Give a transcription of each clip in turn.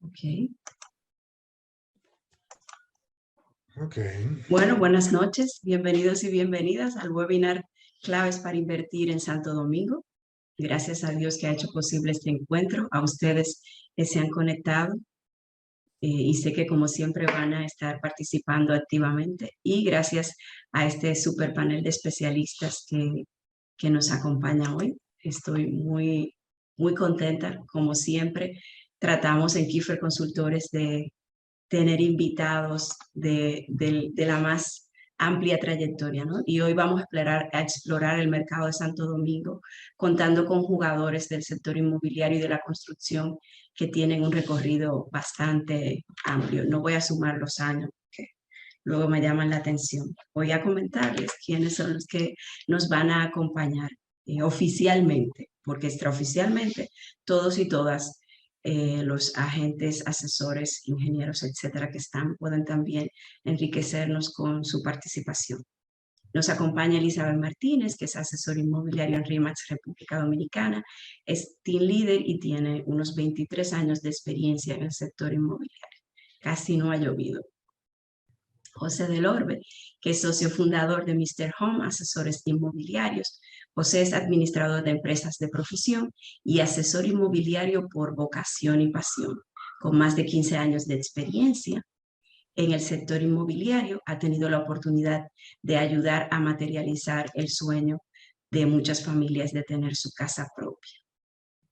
Ok. Ok. Bueno, buenas noches. Bienvenidos y bienvenidas al webinar Claves para Invertir en Santo Domingo. Gracias a Dios que ha hecho posible este encuentro, a ustedes que se han conectado y sé que como siempre van a estar participando activamente y gracias a este super panel de especialistas que nos acompaña hoy. Estoy muy contenta, como siempre. Tratamos en Kiefer Consultores de tener invitados de la más amplia trayectoria, ¿no? Y hoy vamos a explorar el mercado de Santo Domingo, contando con jugadores del sector inmobiliario y de la construcción que tienen un recorrido bastante amplio. No voy a sumar los años, que luego me llaman la atención. Voy a comentarles quiénes son los que nos van a acompañar oficialmente, porque extraoficialmente todos y todas los agentes, asesores, ingenieros, etcétera, que están, pueden también enriquecernos con su participación. Nos acompaña Elizabeth Martínez, que es asesor inmobiliario en RE/MAX República Dominicana, es team leader y tiene unos 23 años de experiencia en el sector inmobiliario. Casi no ha llovido. José Del Orbe, que es socio fundador de Mr. Home, asesores inmobiliarios. José es administrador de empresas de profesión y asesor inmobiliario por vocación y pasión, con más de 15 años de experiencia en el sector inmobiliario. Ha tenido la oportunidad de ayudar a materializar el sueño de muchas familias de tener su casa propia.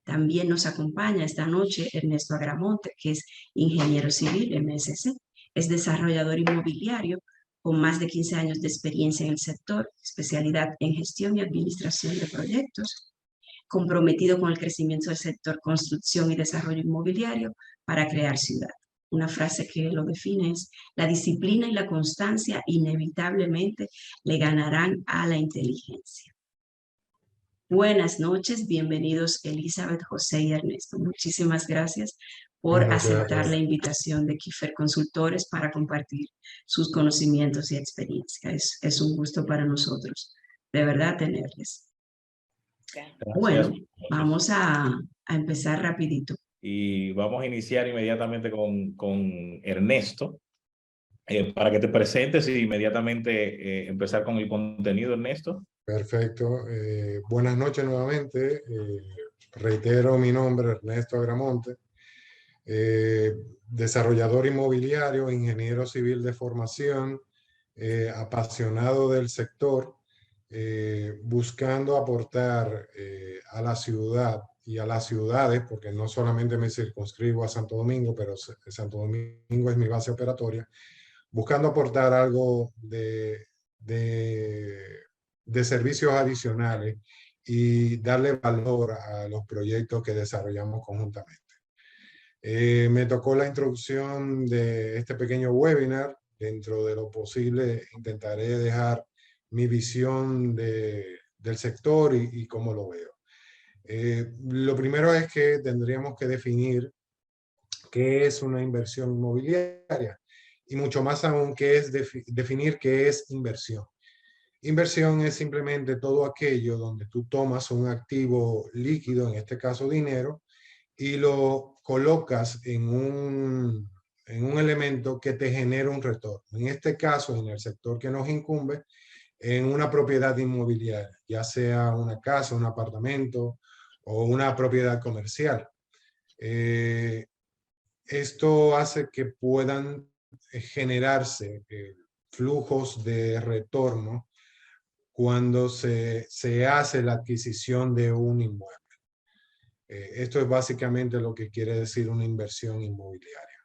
También nos acompaña esta noche Ernesto Agramonte, que es ingeniero civil MSC, es desarrollador inmobiliario con más de 15 años de experiencia en el sector, especialidad en gestión y administración de proyectos, comprometido con el crecimiento del sector construcción y desarrollo inmobiliario para crear ciudad. Una frase que lo define es: la disciplina y la constancia inevitablemente le ganarán a la inteligencia. Buenas noches, bienvenidos Elizabeth, José y Ernesto. Muchísimas gracias por aceptar la invitación de Kiefer Consultores para compartir sus conocimientos y experiencia. Es un gusto para nosotros, de verdad, tenerles. Gracias. Bueno, vamos a empezar rapidito. Y vamos a iniciar inmediatamente con Ernesto, para que te presentes y inmediatamente empezar con el contenido, Ernesto. Perfecto. Buenas noches nuevamente. Reitero mi nombre, Ernesto Agramonte. Desarrollador inmobiliario, ingeniero civil de formación, apasionado del sector, buscando aportar a la ciudad y a las ciudades, porque no solamente me circunscribo a Santo Domingo, pero Santo Domingo es mi base operatoria, buscando aportar algo de servicios adicionales y darle valor a los proyectos que desarrollamos conjuntamente. Me tocó la introducción de este pequeño webinar. Dentro de lo posible intentaré dejar mi visión del sector y cómo lo veo. Lo primero es que tendríamos que definir qué es una inversión inmobiliaria y mucho más aún qué es definir qué es inversión. Inversión es simplemente todo aquello donde tú tomas un activo líquido, en este caso dinero, y lo colocas en un elemento que te genera un retorno. En este caso, en el sector que nos incumbe, en una propiedad inmobiliaria, ya sea una casa, un apartamento o una propiedad comercial. Esto hace que puedan generarse flujos de retorno cuando se hace la adquisición de un inmueble. Esto es básicamente lo que quiere decir una inversión inmobiliaria.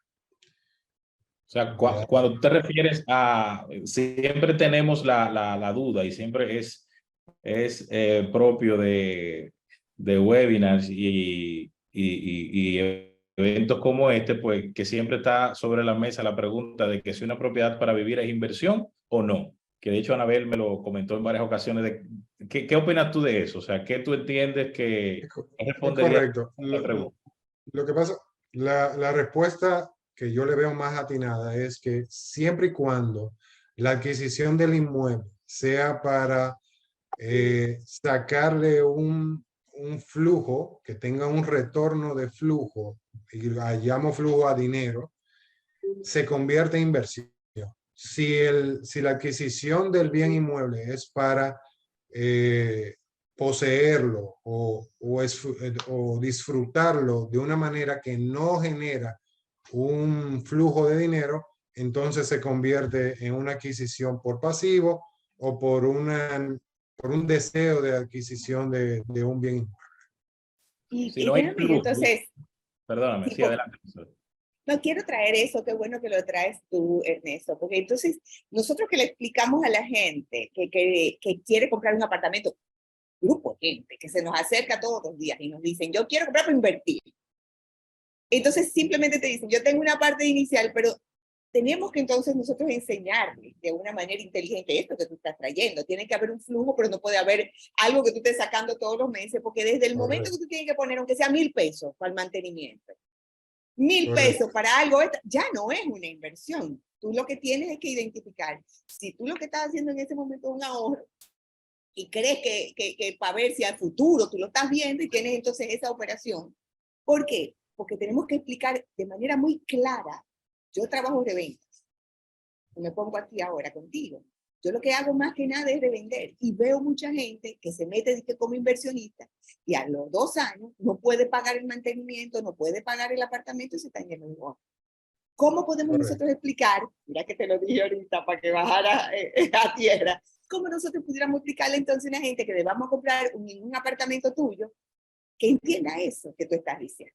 O sea, cuando tú te refieres a, siempre tenemos la duda y siempre es propio de webinars y eventos como este, pues que siempre está sobre la mesa la pregunta de que si una propiedad para vivir es inversión o no. Que de hecho Anabel me lo comentó en varias ocasiones. ¿Qué opinas tú de eso? O sea, ¿qué tú entiendes que respondería es correcto. a la pregunta? Lo que pasa, la respuesta que yo le veo más atinada es que siempre y cuando la adquisición del inmueble sea para sacarle un un flujo, que tenga un retorno de flujo, y llamo flujo a dinero, se convierte en inversión. Si la adquisición del bien inmueble es para poseerlo o disfrutarlo de una manera que no genera un flujo de dinero, entonces se convierte en una adquisición por pasivo o por un deseo de adquisición de un bien inmueble. Si no hay flujo, entonces, perdóname, sí, adelante. no quiero traer eso, qué bueno que lo traes tú, Ernesto, porque entonces nosotros que le explicamos a la gente que quiere comprar un apartamento, grupo de gente que se nos acerca todos los días y nos dicen, yo quiero comprar para invertir. Entonces simplemente te dicen, yo tengo una parte inicial, pero tenemos que entonces nosotros enseñarles de una manera inteligente esto que tú estás trayendo. Tiene que haber un flujo, pero no puede haber algo que tú estés sacando todos los meses, porque desde el momento que tú tienes que poner, aunque sea 1,000 pesos para el mantenimiento, 1,000 pesos para algo, ya no es una inversión. Tú lo que tienes es que identificar, si tú lo que estás haciendo en ese momento es un ahorro, y crees que para ver si al futuro tú lo estás viendo y tienes entonces esa operación. ¿Por qué? Porque tenemos que explicar de manera muy clara. Yo trabajo de ventas. Me pongo aquí ahora contigo. Yo lo que hago más que nada es revender. Y veo mucha gente que se mete como inversionista y a los 2 años no puede pagar el mantenimiento, no puede pagar el apartamento y se está yendo de bono. ¿Cómo podemos nosotros explicar? Mira que te lo dije ahorita para que bajara a tierra. ¿Cómo nosotros pudiéramos explicarle entonces a una gente que le vamos a comprar un apartamento tuyo que entienda eso que tú estás diciendo?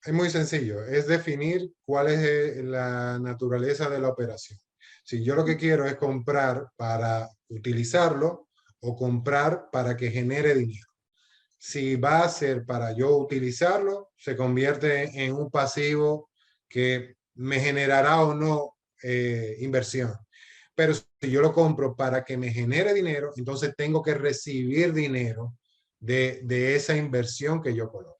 Es muy sencillo, es definir cuál es la naturaleza de la operación. Si yo lo que quiero es comprar para utilizarlo o comprar para que genere dinero. Si va a ser para yo utilizarlo, se convierte en un pasivo que me generará o no inversión. Pero si yo lo compro para que me genere dinero, entonces tengo que recibir dinero de esa inversión que yo coloque.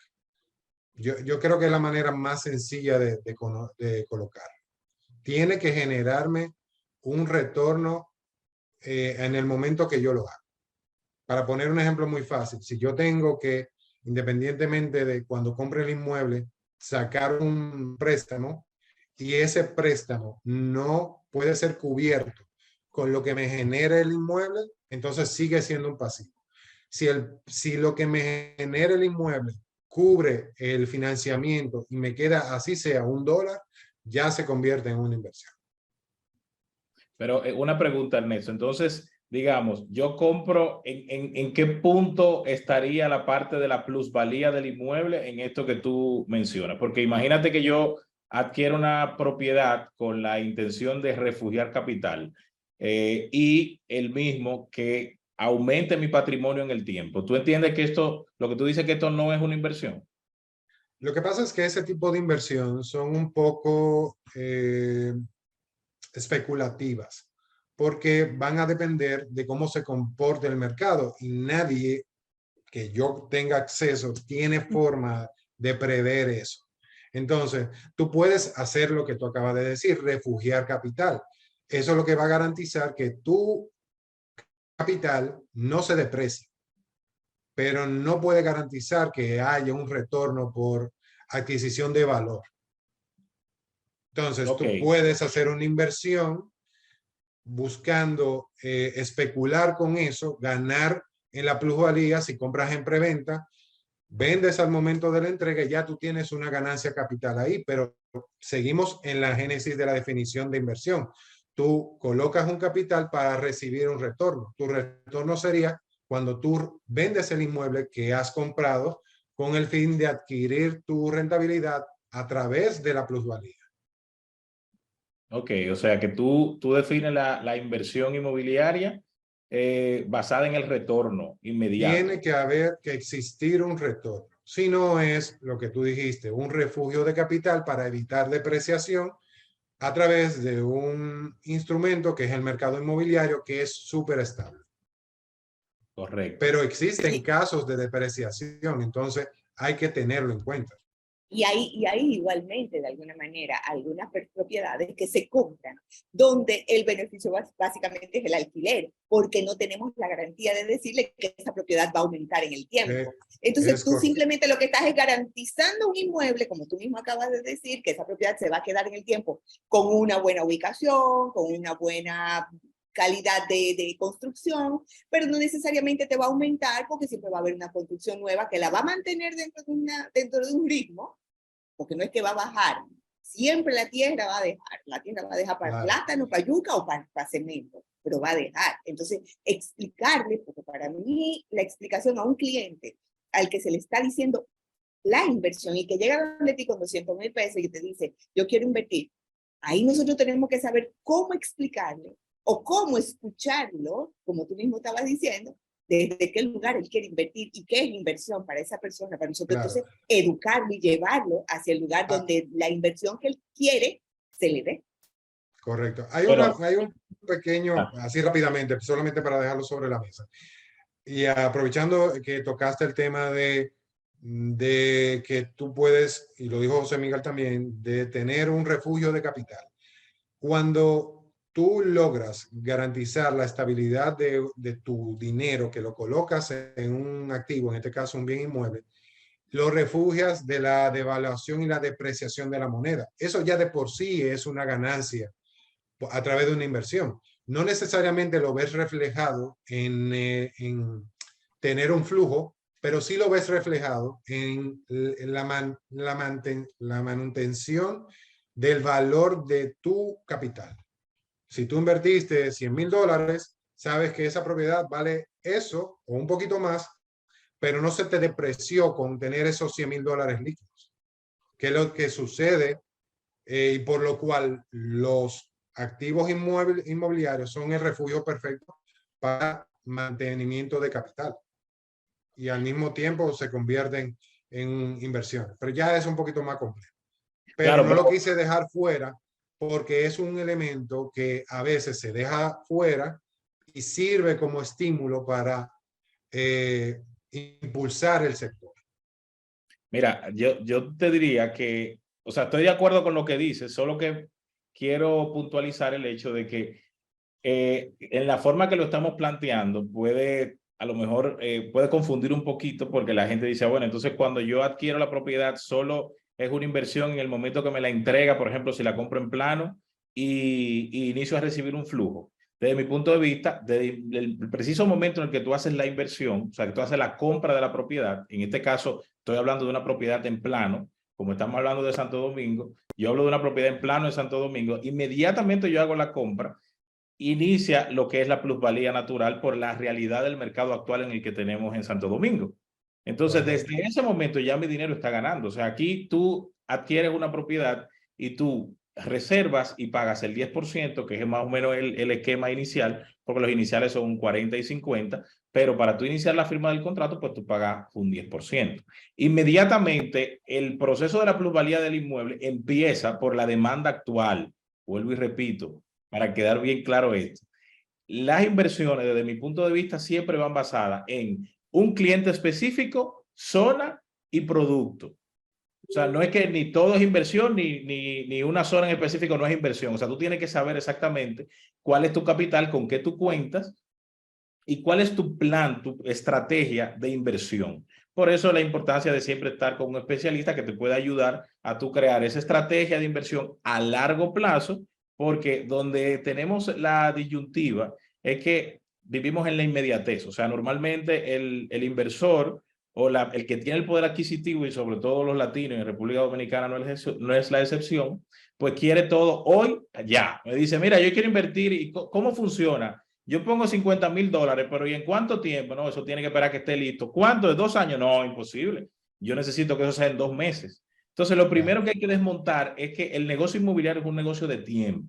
Yo creo que es la manera más sencilla de colocar. Tiene que generarme un retorno en el momento que yo lo hago. Para poner un ejemplo muy fácil, si yo tengo que, independientemente de cuando compre el inmueble, sacar un préstamo y ese préstamo no puede ser cubierto con lo que me genere el inmueble, entonces sigue siendo un pasivo. Si lo que me genera el inmueble cubre el financiamiento y me queda así sea $1, ya se convierte en una inversión. Pero una pregunta, Ernesto. Entonces, digamos, yo compro, ¿en qué punto estaría la parte de la plusvalía del inmueble en esto que tú mencionas? Porque imagínate que yo adquiero una propiedad con la intención de refugiar capital y el mismo que aumente mi patrimonio en el tiempo. ¿Tú entiendes que esto, lo que tú dices que esto no es una inversión? Lo que pasa es que ese tipo de inversión son un poco especulativas, porque van a depender de cómo se comporte el mercado y nadie que yo tenga acceso tiene forma de prever eso. Entonces, tú puedes hacer lo que tú acabas de decir, refugiar capital. Eso es lo que va a garantizar que tu capital no se deprecie, pero no puede garantizar que haya un retorno por adquisición de valor. Entonces, tú puedes hacer una inversión buscando especular con eso, ganar en la plusvalía. Si compras en preventa, vendes al momento de la entrega y ya tú tienes una ganancia capital ahí, pero seguimos en la génesis de la definición de inversión. Tú colocas un capital para recibir un retorno. Tu retorno sería cuando tú vendes el inmueble que has comprado con el fin de adquirir tu rentabilidad a través de la plusvalía. Ok, o sea que tú defines la inversión inmobiliaria basada en el retorno inmediato. Tiene que existir un retorno. Si no es lo que tú dijiste, un refugio de capital para evitar depreciación a través de un instrumento que es el mercado inmobiliario, que es súper estable. Correcto. Pero existen casos de depreciación, entonces hay que tenerlo en cuenta. Y hay igualmente, de alguna manera, algunas propiedades que se compran, donde el beneficio básicamente es el alquiler, porque no tenemos la garantía de decirle que esa propiedad va a aumentar en el tiempo. Entonces tú simplemente lo que estás es garantizando un inmueble, como tú mismo acabas de decir, que esa propiedad se va a quedar en el tiempo con una buena ubicación, con una buena calidad de construcción, pero no necesariamente te va a aumentar porque siempre va a haber una construcción nueva que la va a mantener dentro de un ritmo, porque no es que va a bajar. Siempre la tierra va a dejar para plátano, para yuca o para cemento, pero va a dejar. Entonces, explicarle, porque para mí la explicación a un cliente al que se le está diciendo la inversión y que llega donde ti con 200,000 pesos y te dice, yo quiero invertir, ahí nosotros tenemos que saber cómo explicarle o cómo escucharlo, como tú mismo estabas diciendo, desde qué lugar él quiere invertir y qué es inversión para esa persona, para nosotros. Claro. Entonces, educarlo y llevarlo hacia el lugar donde la inversión que él quiere se le dé. Correcto. Hay un pequeño, así rápidamente, solamente para dejarlo sobre la mesa. Y aprovechando que tocaste el tema de que tú puedes, y lo dijo José Miguel también, de tener un refugio de capital. Cuando tú logras garantizar la estabilidad de tu dinero, que lo colocas en un activo, en este caso un bien inmueble, lo refugias de la devaluación y la depreciación de la moneda. Eso ya de por sí es una ganancia a través de una inversión. No necesariamente lo ves reflejado en tener un flujo, pero sí lo ves reflejado en la manutención del valor de tu capital. Si tú invertiste $100,000, sabes que esa propiedad vale eso o un poquito más, pero no se te depreció con tener esos $100,000 líquidos. Que es lo que sucede y por lo cual los activos inmobiliarios son el refugio perfecto para mantenimiento de capital. Y al mismo tiempo se convierten en inversiones. Pero ya es un poquito más complejo. Pero claro, no lo quise dejar fuera porque es un elemento que a veces se deja fuera y sirve como estímulo para impulsar el sector. Mira, yo te diría que, o sea, estoy de acuerdo con lo que dices, solo que quiero puntualizar el hecho de que en la forma que lo estamos planteando a lo mejor puede confundir un poquito porque la gente dice, bueno, entonces cuando yo adquiero la propiedad solo es una inversión en el momento que me la entrega, por ejemplo, si la compro en plano y inicio a recibir un flujo. Desde mi punto de vista, desde el preciso momento en el que tú haces la inversión, o sea, que tú haces la compra de la propiedad, en este caso estoy hablando de una propiedad en plano, como estamos hablando de Santo Domingo, yo hablo de una propiedad en plano en Santo Domingo, inmediatamente yo hago la compra, inicia lo que es la plusvalía natural por la realidad del mercado actual en el que tenemos en Santo Domingo. Entonces, desde ese momento ya mi dinero está ganando. O sea, aquí tú adquieres una propiedad y tú reservas y pagas el 10%, que es más o menos el esquema inicial, porque los iniciales son un 40 y 50, pero para tú iniciar la firma del contrato, pues tú pagas un 10%. Inmediatamente, el proceso de la plusvalía del inmueble empieza por la demanda actual. Vuelvo y repito, para quedar bien claro esto. Las inversiones, desde mi punto de vista, siempre van basadas en un cliente específico, zona y producto. O sea, no es que ni todo es inversión, ni una zona en específico no es inversión. O sea, tú tienes que saber exactamente cuál es tu capital, con qué tú cuentas y cuál es tu plan, tu estrategia de inversión. Por eso la importancia de siempre estar con un especialista que te pueda ayudar a tú crear esa estrategia de inversión a largo plazo, porque donde tenemos la disyuntiva es que vivimos en la inmediatez. O sea, normalmente el inversor o el que tiene el poder adquisitivo, y sobre todo los latinos en República Dominicana no es la excepción, pues quiere todo hoy, ya. Me dice, mira, yo quiero invertir, ¿y cómo funciona? Yo pongo $50,000, pero ¿y en cuánto tiempo? No, eso tiene que esperar que esté listo. ¿Cuánto? ¿De 2 años? No, imposible. Yo necesito que eso sea en 2 meses. Entonces, lo primero que hay que desmontar es que el negocio inmobiliario es un negocio de tiempo.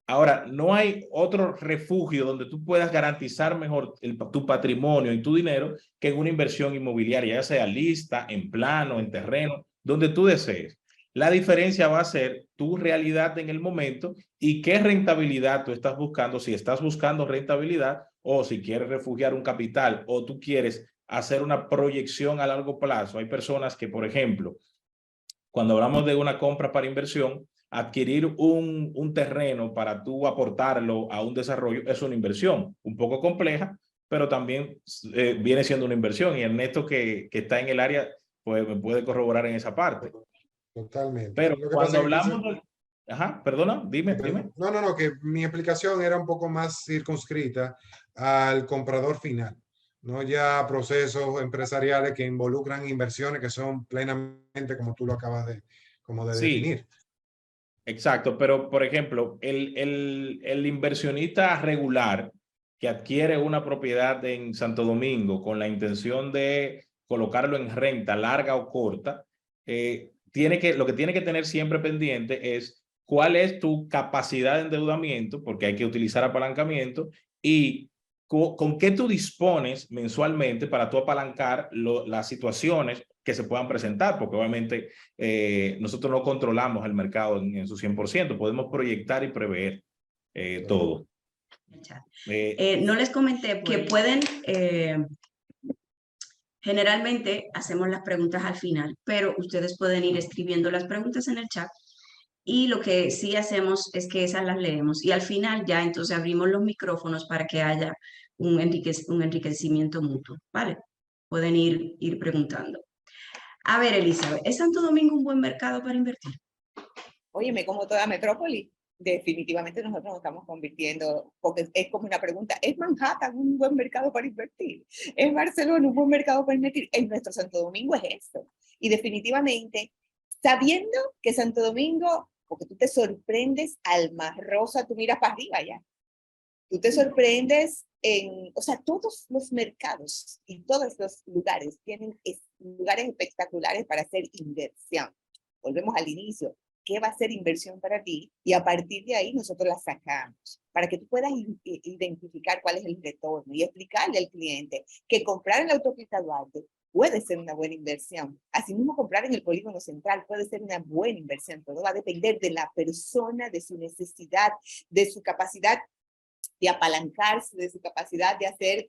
Ahora, no hay otro refugio donde tú puedas garantizar mejor tu patrimonio y tu dinero que en una inversión inmobiliaria, ya sea lista, en plano, en terreno, donde tú desees. La diferencia va a ser tu realidad en el momento y qué rentabilidad tú estás buscando, si estás buscando rentabilidad o si quieres refugiar un capital o tú quieres hacer una proyección a largo plazo. Hay personas que, por ejemplo, cuando hablamos de una compra para inversión, adquirir un terreno para tú aportarlo a un desarrollo es una inversión un poco compleja, pero también viene siendo una inversión. Y Ernesto, que está en el área, pues me puede corroborar en esa parte. Totalmente. Pero Lo que cuando pasa es que hablamos de... Ajá, perdona, dime. No, que mi explicación era un poco más circunscrita al comprador final, no ya a procesos empresariales que involucran inversiones que son plenamente como tú lo acabas de Sí, definir. exacto, pero por ejemplo, el inversionista regular que adquiere una propiedad en Santo Domingo con la intención de colocarlo en renta larga o corta, lo que tiene que tener siempre pendiente es cuál es tu capacidad de endeudamiento, porque hay que utilizar apalancamiento, y con qué tú dispones mensualmente para tú apalancar las situaciones que se puedan presentar, porque obviamente nosotros no controlamos el mercado en su 100%, podemos proyectar y prever todo. No les comenté que pueden, generalmente hacemos las preguntas al final, pero ustedes pueden ir escribiendo las preguntas en el chat y lo que sí hacemos es que esas las leemos y al final ya entonces abrimos los micrófonos para que haya un enriquecimiento mutuo, ¿vale? Pueden ir preguntando. A ver, Elizabeth, ¿es Santo Domingo un buen mercado para invertir? Óyeme, como toda metrópoli, definitivamente nosotros nos estamos convirtiendo, porque es como una pregunta, ¿es Manhattan un buen mercado para invertir? ¿Es Barcelona un buen mercado para invertir? En nuestro Santo Domingo es eso. Y definitivamente, sabiendo que Santo Domingo, porque tú te sorprendes, Alma Rosa, tú miras para arriba ya. Tú te sorprendes o sea, todos los mercados y todos los lugares tienen lugares espectaculares para hacer inversión. Volvemos al inicio. ¿Qué va a ser inversión para ti? Y a partir de ahí nosotros la sacamos para que tú puedas identificar cuál es el retorno y explicarle al cliente que comprar en la autopista Duarte puede ser una buena inversión. Asimismo, comprar en el polígono central puede ser una buena inversión. Todo va a depender de la persona, de su necesidad, de su capacidad de apalancarse, de su capacidad de hacer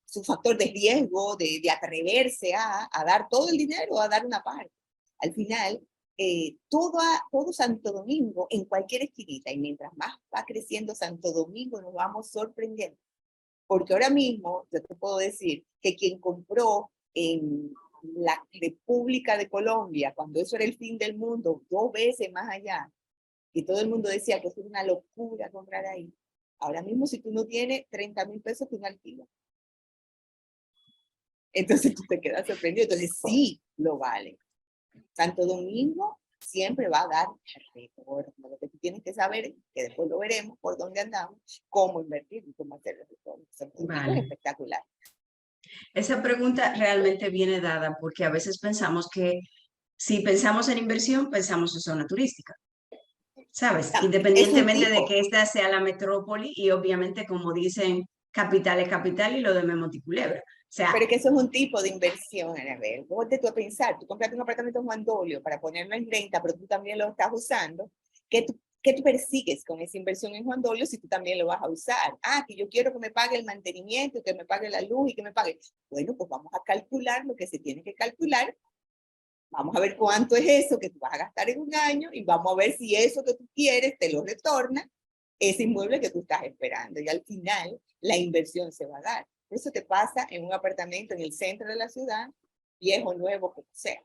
su factor de riesgo, de atreverse a dar todo el dinero, a dar una parte. Al final, todo Santo Domingo, en cualquier esquinita, y mientras más va creciendo Santo Domingo, nos vamos sorprendiendo. Porque ahora mismo, yo te puedo decir que quien compró en la República de Colombia, cuando eso era el fin del mundo, 2 veces más allá, y todo el mundo decía que es una locura comprar ahí. Ahora mismo, si tú no tienes 30,000 pesos, tú no alquilas. Entonces tú te quedas sorprendido. Entonces sí lo vale. Santo Domingo siempre va a dar retorno. Lo que tú tienes que saber es que después lo veremos por dónde andamos, cómo invertir y cómo hacer el retorno. Santo Domingo es espectacular. Esa pregunta realmente viene dada porque a veces pensamos que si pensamos en inversión, pensamos en zona turística. ¿Sabes? Independientemente de que esta sea la metrópoli y obviamente, como dicen, capital es capital y lo de Monticulebra. O sea, pero que eso es un tipo de inversión, Anabel. Ponte tú a pensar, tú compraste un apartamento en Juan Dolio para ponerlo en renta, pero tú también lo estás usando. ¿Qué tú persigues con esa inversión en Juan Dolio si tú también lo vas a usar? Ah, que yo quiero que me pague el mantenimiento, que me pague la luz y que me pague. Bueno, pues vamos a calcular lo que se tiene que calcular. Vamos a ver cuánto es eso que tú vas a gastar en un año y vamos a ver si eso que tú quieres te lo retorna ese inmueble que tú estás esperando. Y al final, la inversión se va a dar. Eso te pasa en un apartamento en el centro de la ciudad, viejo, nuevo, como sea.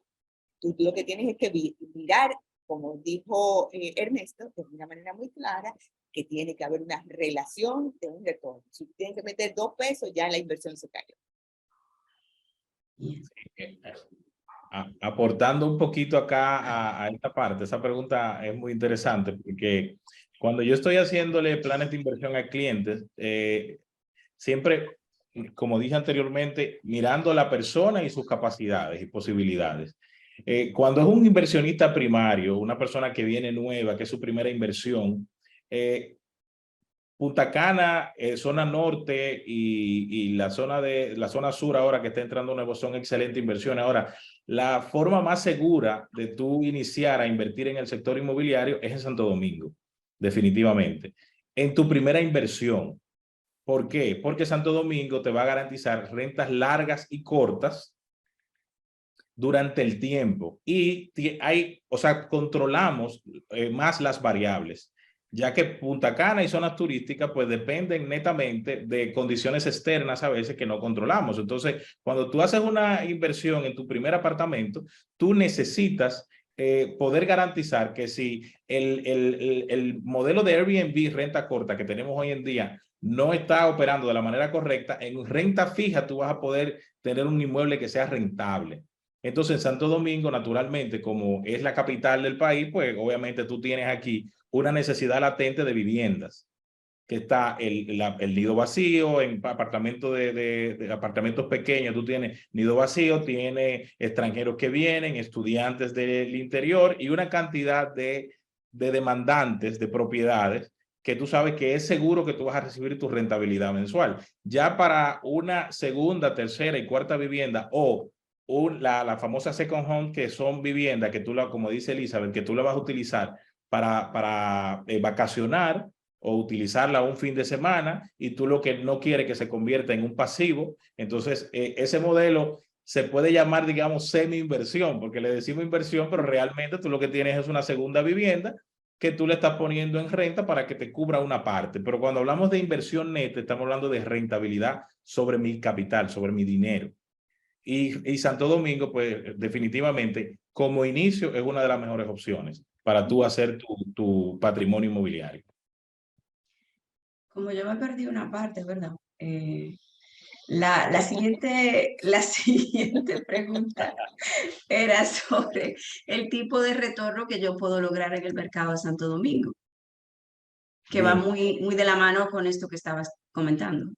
Tú lo que tienes es que mirar, como dijo Ernesto, de una manera muy clara, que tiene que haber una relación de un retorno. Si tienes que meter 2 pesos, ya la inversión se cayó. Aportando un poquito acá a esta parte, esa pregunta es muy interesante porque cuando yo estoy haciéndole planes de inversión a clientes, siempre, como dije anteriormente, mirando a la persona y sus capacidades y posibilidades. Cuando es un inversionista primario, una persona que viene nueva, que es su primera inversión, Punta Cana, zona norte y la zona sur ahora que está entrando nuevo son excelentes inversiones. Ahora, la forma más segura de tú iniciar a invertir en el sector inmobiliario es en Santo Domingo, definitivamente. En tu primera inversión. ¿Por qué? Porque Santo Domingo te va a garantizar rentas largas y cortas durante el tiempo y o sea, controlamos más las variables, ya que Punta Cana y zonas turísticas pues dependen netamente de condiciones externas a veces que no controlamos. Entonces, cuando tú haces una inversión en tu primer apartamento, tú necesitas poder garantizar que si el modelo de Airbnb renta corta que tenemos hoy en día no está operando de la manera correcta, en renta fija tú vas a poder tener un inmueble que sea rentable. Entonces, en Santo Domingo, naturalmente, como es la capital del país, pues obviamente tú tienes aquí una necesidad latente de viviendas, que está el nido vacío, en apartamentos de apartamentos pequeños, tú tienes nido vacío, tienes extranjeros que vienen, estudiantes del interior y una cantidad de demandantes de propiedades que tú sabes que es seguro que tú vas a recibir tu rentabilidad mensual. Ya para una segunda, tercera y cuarta vivienda o la famosa second home, que son viviendas que tú, como dice Elizabeth, que tú la vas a utilizar para vacacionar o utilizarla un fin de semana y tú lo que no quieres que se convierta en un pasivo. Entonces, ese modelo se puede llamar, digamos, semi-inversión, porque le decimos inversión, pero realmente tú lo que tienes es una segunda vivienda que tú le estás poniendo en renta para que te cubra una parte. Pero cuando hablamos de inversión neta, estamos hablando de rentabilidad sobre mi capital, sobre mi dinero. Y Santo Domingo, pues definitivamente, como inicio, es una de las mejores opciones para tú hacer tu patrimonio inmobiliario. Como yo me perdí una parte, ¿verdad? La siguiente pregunta era sobre el tipo de retorno que yo puedo lograr en el mercado de Santo Domingo, que va Bien. muy de la mano con esto que estabas comentando.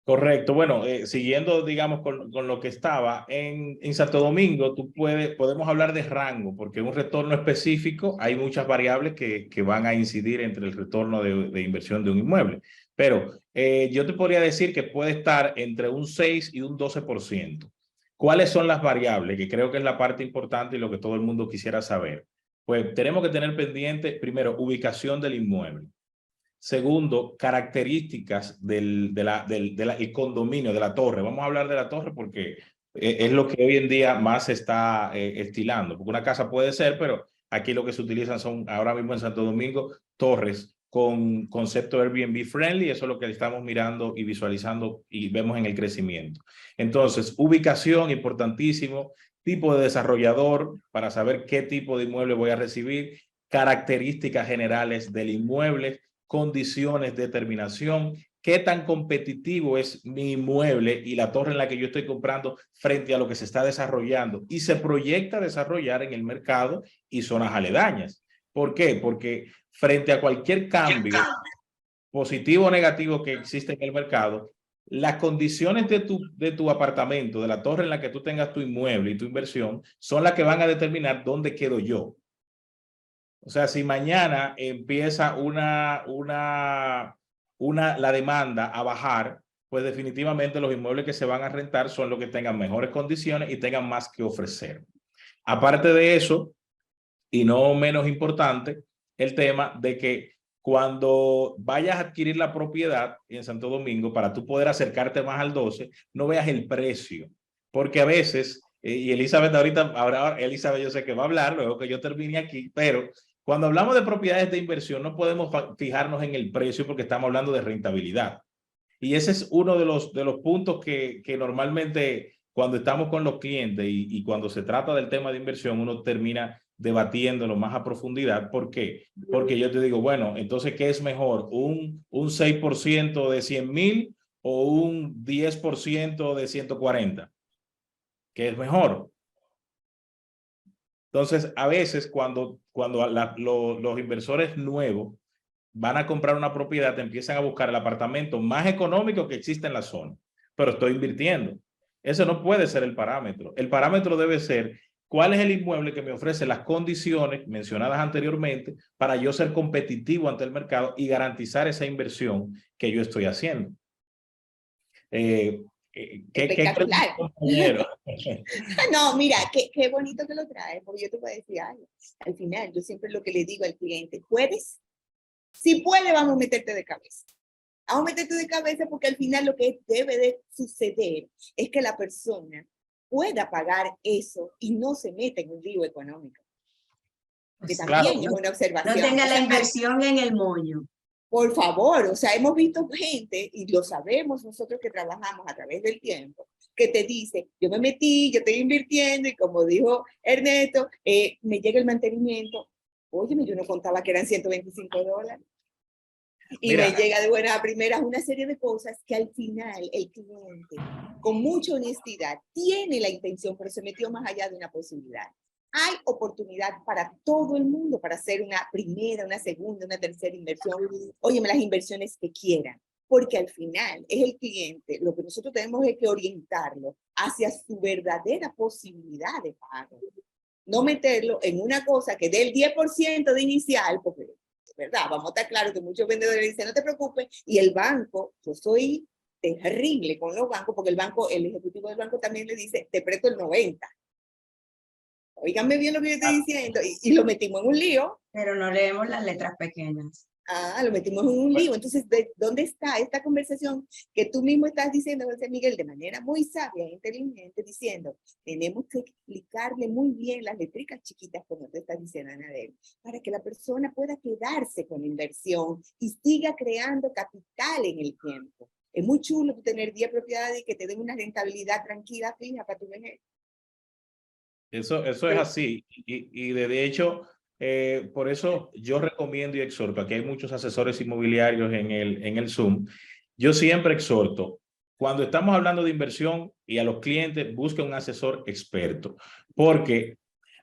Correcto. Bueno, siguiendo, digamos, con lo que estaba en Santo Domingo, podemos hablar de rango, porque un retorno específico hay muchas variables que van a incidir entre el retorno de inversión de un inmueble. Pero yo te podría decir que puede estar entre un 6 y un 12%. ¿Cuáles son las variables? Que creo que es la parte importante y lo que todo el mundo quisiera saber. Pues tenemos que tener pendiente, primero, ubicación del inmueble. Segundo, características del condominio, de la torre. Vamos a hablar de la torre porque es lo que hoy en día más se está estilando. Porque una casa puede ser, pero aquí lo que se utilizan son, ahora mismo en Santo Domingo, torres con concepto Airbnb friendly. Eso es lo que estamos mirando y visualizando y vemos en el crecimiento. Entonces, ubicación, importantísimo. Tipo de desarrollador para saber qué tipo de inmueble voy a recibir. Características generales del inmueble, condiciones de terminación, qué tan competitivo es mi inmueble y la torre en la que yo estoy comprando frente a lo que se está desarrollando y se proyecta desarrollar en el mercado y zonas aledañas. ¿Por qué? Porque frente a cualquier cambio positivo o negativo que existe en el mercado, las condiciones de tu apartamento, de la torre en la que tú tengas tu inmueble y tu inversión, son las que van a determinar dónde quedo yo. O sea, si mañana empieza la demanda a bajar, pues definitivamente los inmuebles que se van a rentar son los que tengan mejores condiciones y tengan más que ofrecer. Aparte de eso, y no menos importante, el tema de que cuando vayas a adquirir la propiedad en Santo Domingo, para tú poder acercarte más al 12, no veas el precio, porque a veces, y Elizabeth ahora Elizabeth yo sé que va a hablar luego que yo termine aquí, pero cuando hablamos de propiedades de inversión no podemos fijarnos en el precio porque estamos hablando de rentabilidad. Y ese es uno de los puntos que normalmente cuando estamos con los clientes y cuando se trata del tema de inversión, uno termina debatiéndolo más a profundidad. ¿Por qué? Porque yo te digo, bueno, entonces, ¿qué es mejor? ¿Un 6% de 100,000 o un 10% de 140? ¿Qué es mejor? Entonces, a veces cuando los inversores nuevos van a comprar una propiedad, te empiezan a buscar el apartamento más económico que existe en la zona, pero estoy invirtiendo. Eso no puede ser el parámetro. El parámetro debe ser cuál es el inmueble que me ofrece las condiciones mencionadas anteriormente para yo ser competitivo ante el mercado y garantizar esa inversión que yo estoy haciendo. Espectacular. Compañero? No, mira, qué bonito que lo traes, porque yo te voy a decir algo. Al final, yo siempre lo que le digo al cliente, ¿puedes? Si puedes, vamos a meterte de cabeza. Vamos a meterte de cabeza porque al final lo que debe de suceder es que la persona pueda pagar eso y no se meta en un lío económico. Que Pues, también claro, es una observación. no tenga O la sea, inversión en el moño. por favor, o sea, hemos visto gente, y lo sabemos nosotros que trabajamos a través del tiempo, que te dice, yo me metí, yo estoy invirtiendo, y como dijo Ernesto, me llega el mantenimiento. Óyeme, yo no contaba que eran $125. Y Mira, me llega de buenas a primeras una serie de cosas que al final el cliente, con mucha honestidad, tiene la intención, pero se metió más allá de una posibilidad. Hay oportunidad para todo el mundo para hacer una primera, una segunda, una tercera inversión. Óyeme, las inversiones que quieran, porque al final es el cliente, lo que nosotros tenemos es que orientarlo hacia su verdadera posibilidad de pago. No meterlo en una cosa que dé el 10% de inicial, porque, ¿verdad? Vamos a estar claros que muchos vendedores dicen, no te preocupes, y el banco, yo soy terrible con los bancos, porque el banco, el ejecutivo del banco también le dice, te presto el 90%. Óiganme bien lo que yo estoy diciendo, y lo metimos en un lío. Pero no leemos las letras pequeñas. Lo metimos en un lío. Entonces, ¿dónde está esta conversación que tú mismo estás diciendo, José Miguel, de manera muy sabia e inteligente, diciendo, tenemos que explicarle muy bien las letricas chiquitas, como te estás diciendo, Anabel, para que la persona pueda quedarse con la inversión y siga creando capital en el tiempo. Es muy chulo tener 10 propiedades y que te den una rentabilidad tranquila, fija, para tu vejez. eso es así. Y de hecho, por eso yo recomiendo y exhorto, aquí hay muchos asesores inmobiliarios en el Zoom. Yo siempre exhorto, cuando estamos hablando de inversión y a los clientes, busquen un asesor experto, porque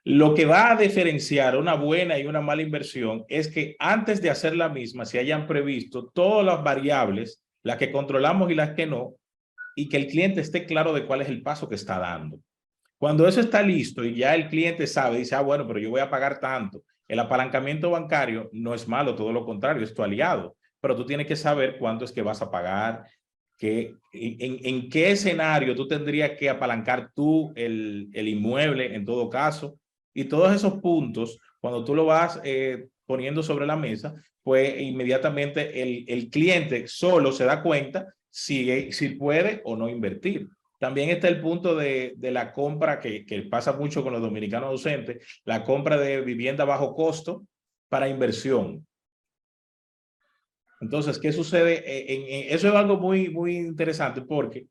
lo que va a diferenciar una buena y una mala inversión es que antes de hacer la misma se hayan previsto todas las variables, las que controlamos y las que no, y que el cliente esté claro de cuál es el paso que está dando. Cuando eso está listo y ya el cliente sabe, dice, bueno, pero yo voy a pagar tanto. El apalancamiento bancario no es malo, todo lo contrario, es tu aliado. Pero tú tienes que saber cuánto es que vas a pagar, en qué escenario tú tendrías que apalancar tú el inmueble en todo caso. Y todos esos puntos, cuando tú lo vas poniendo sobre la mesa, pues inmediatamente el cliente solo se da cuenta si puede o no invertir. También está el punto de la compra que pasa mucho con los dominicanos ausentes, la compra de vivienda bajo costo para inversión. Entonces, ¿qué sucede? Eso es algo muy interesante porque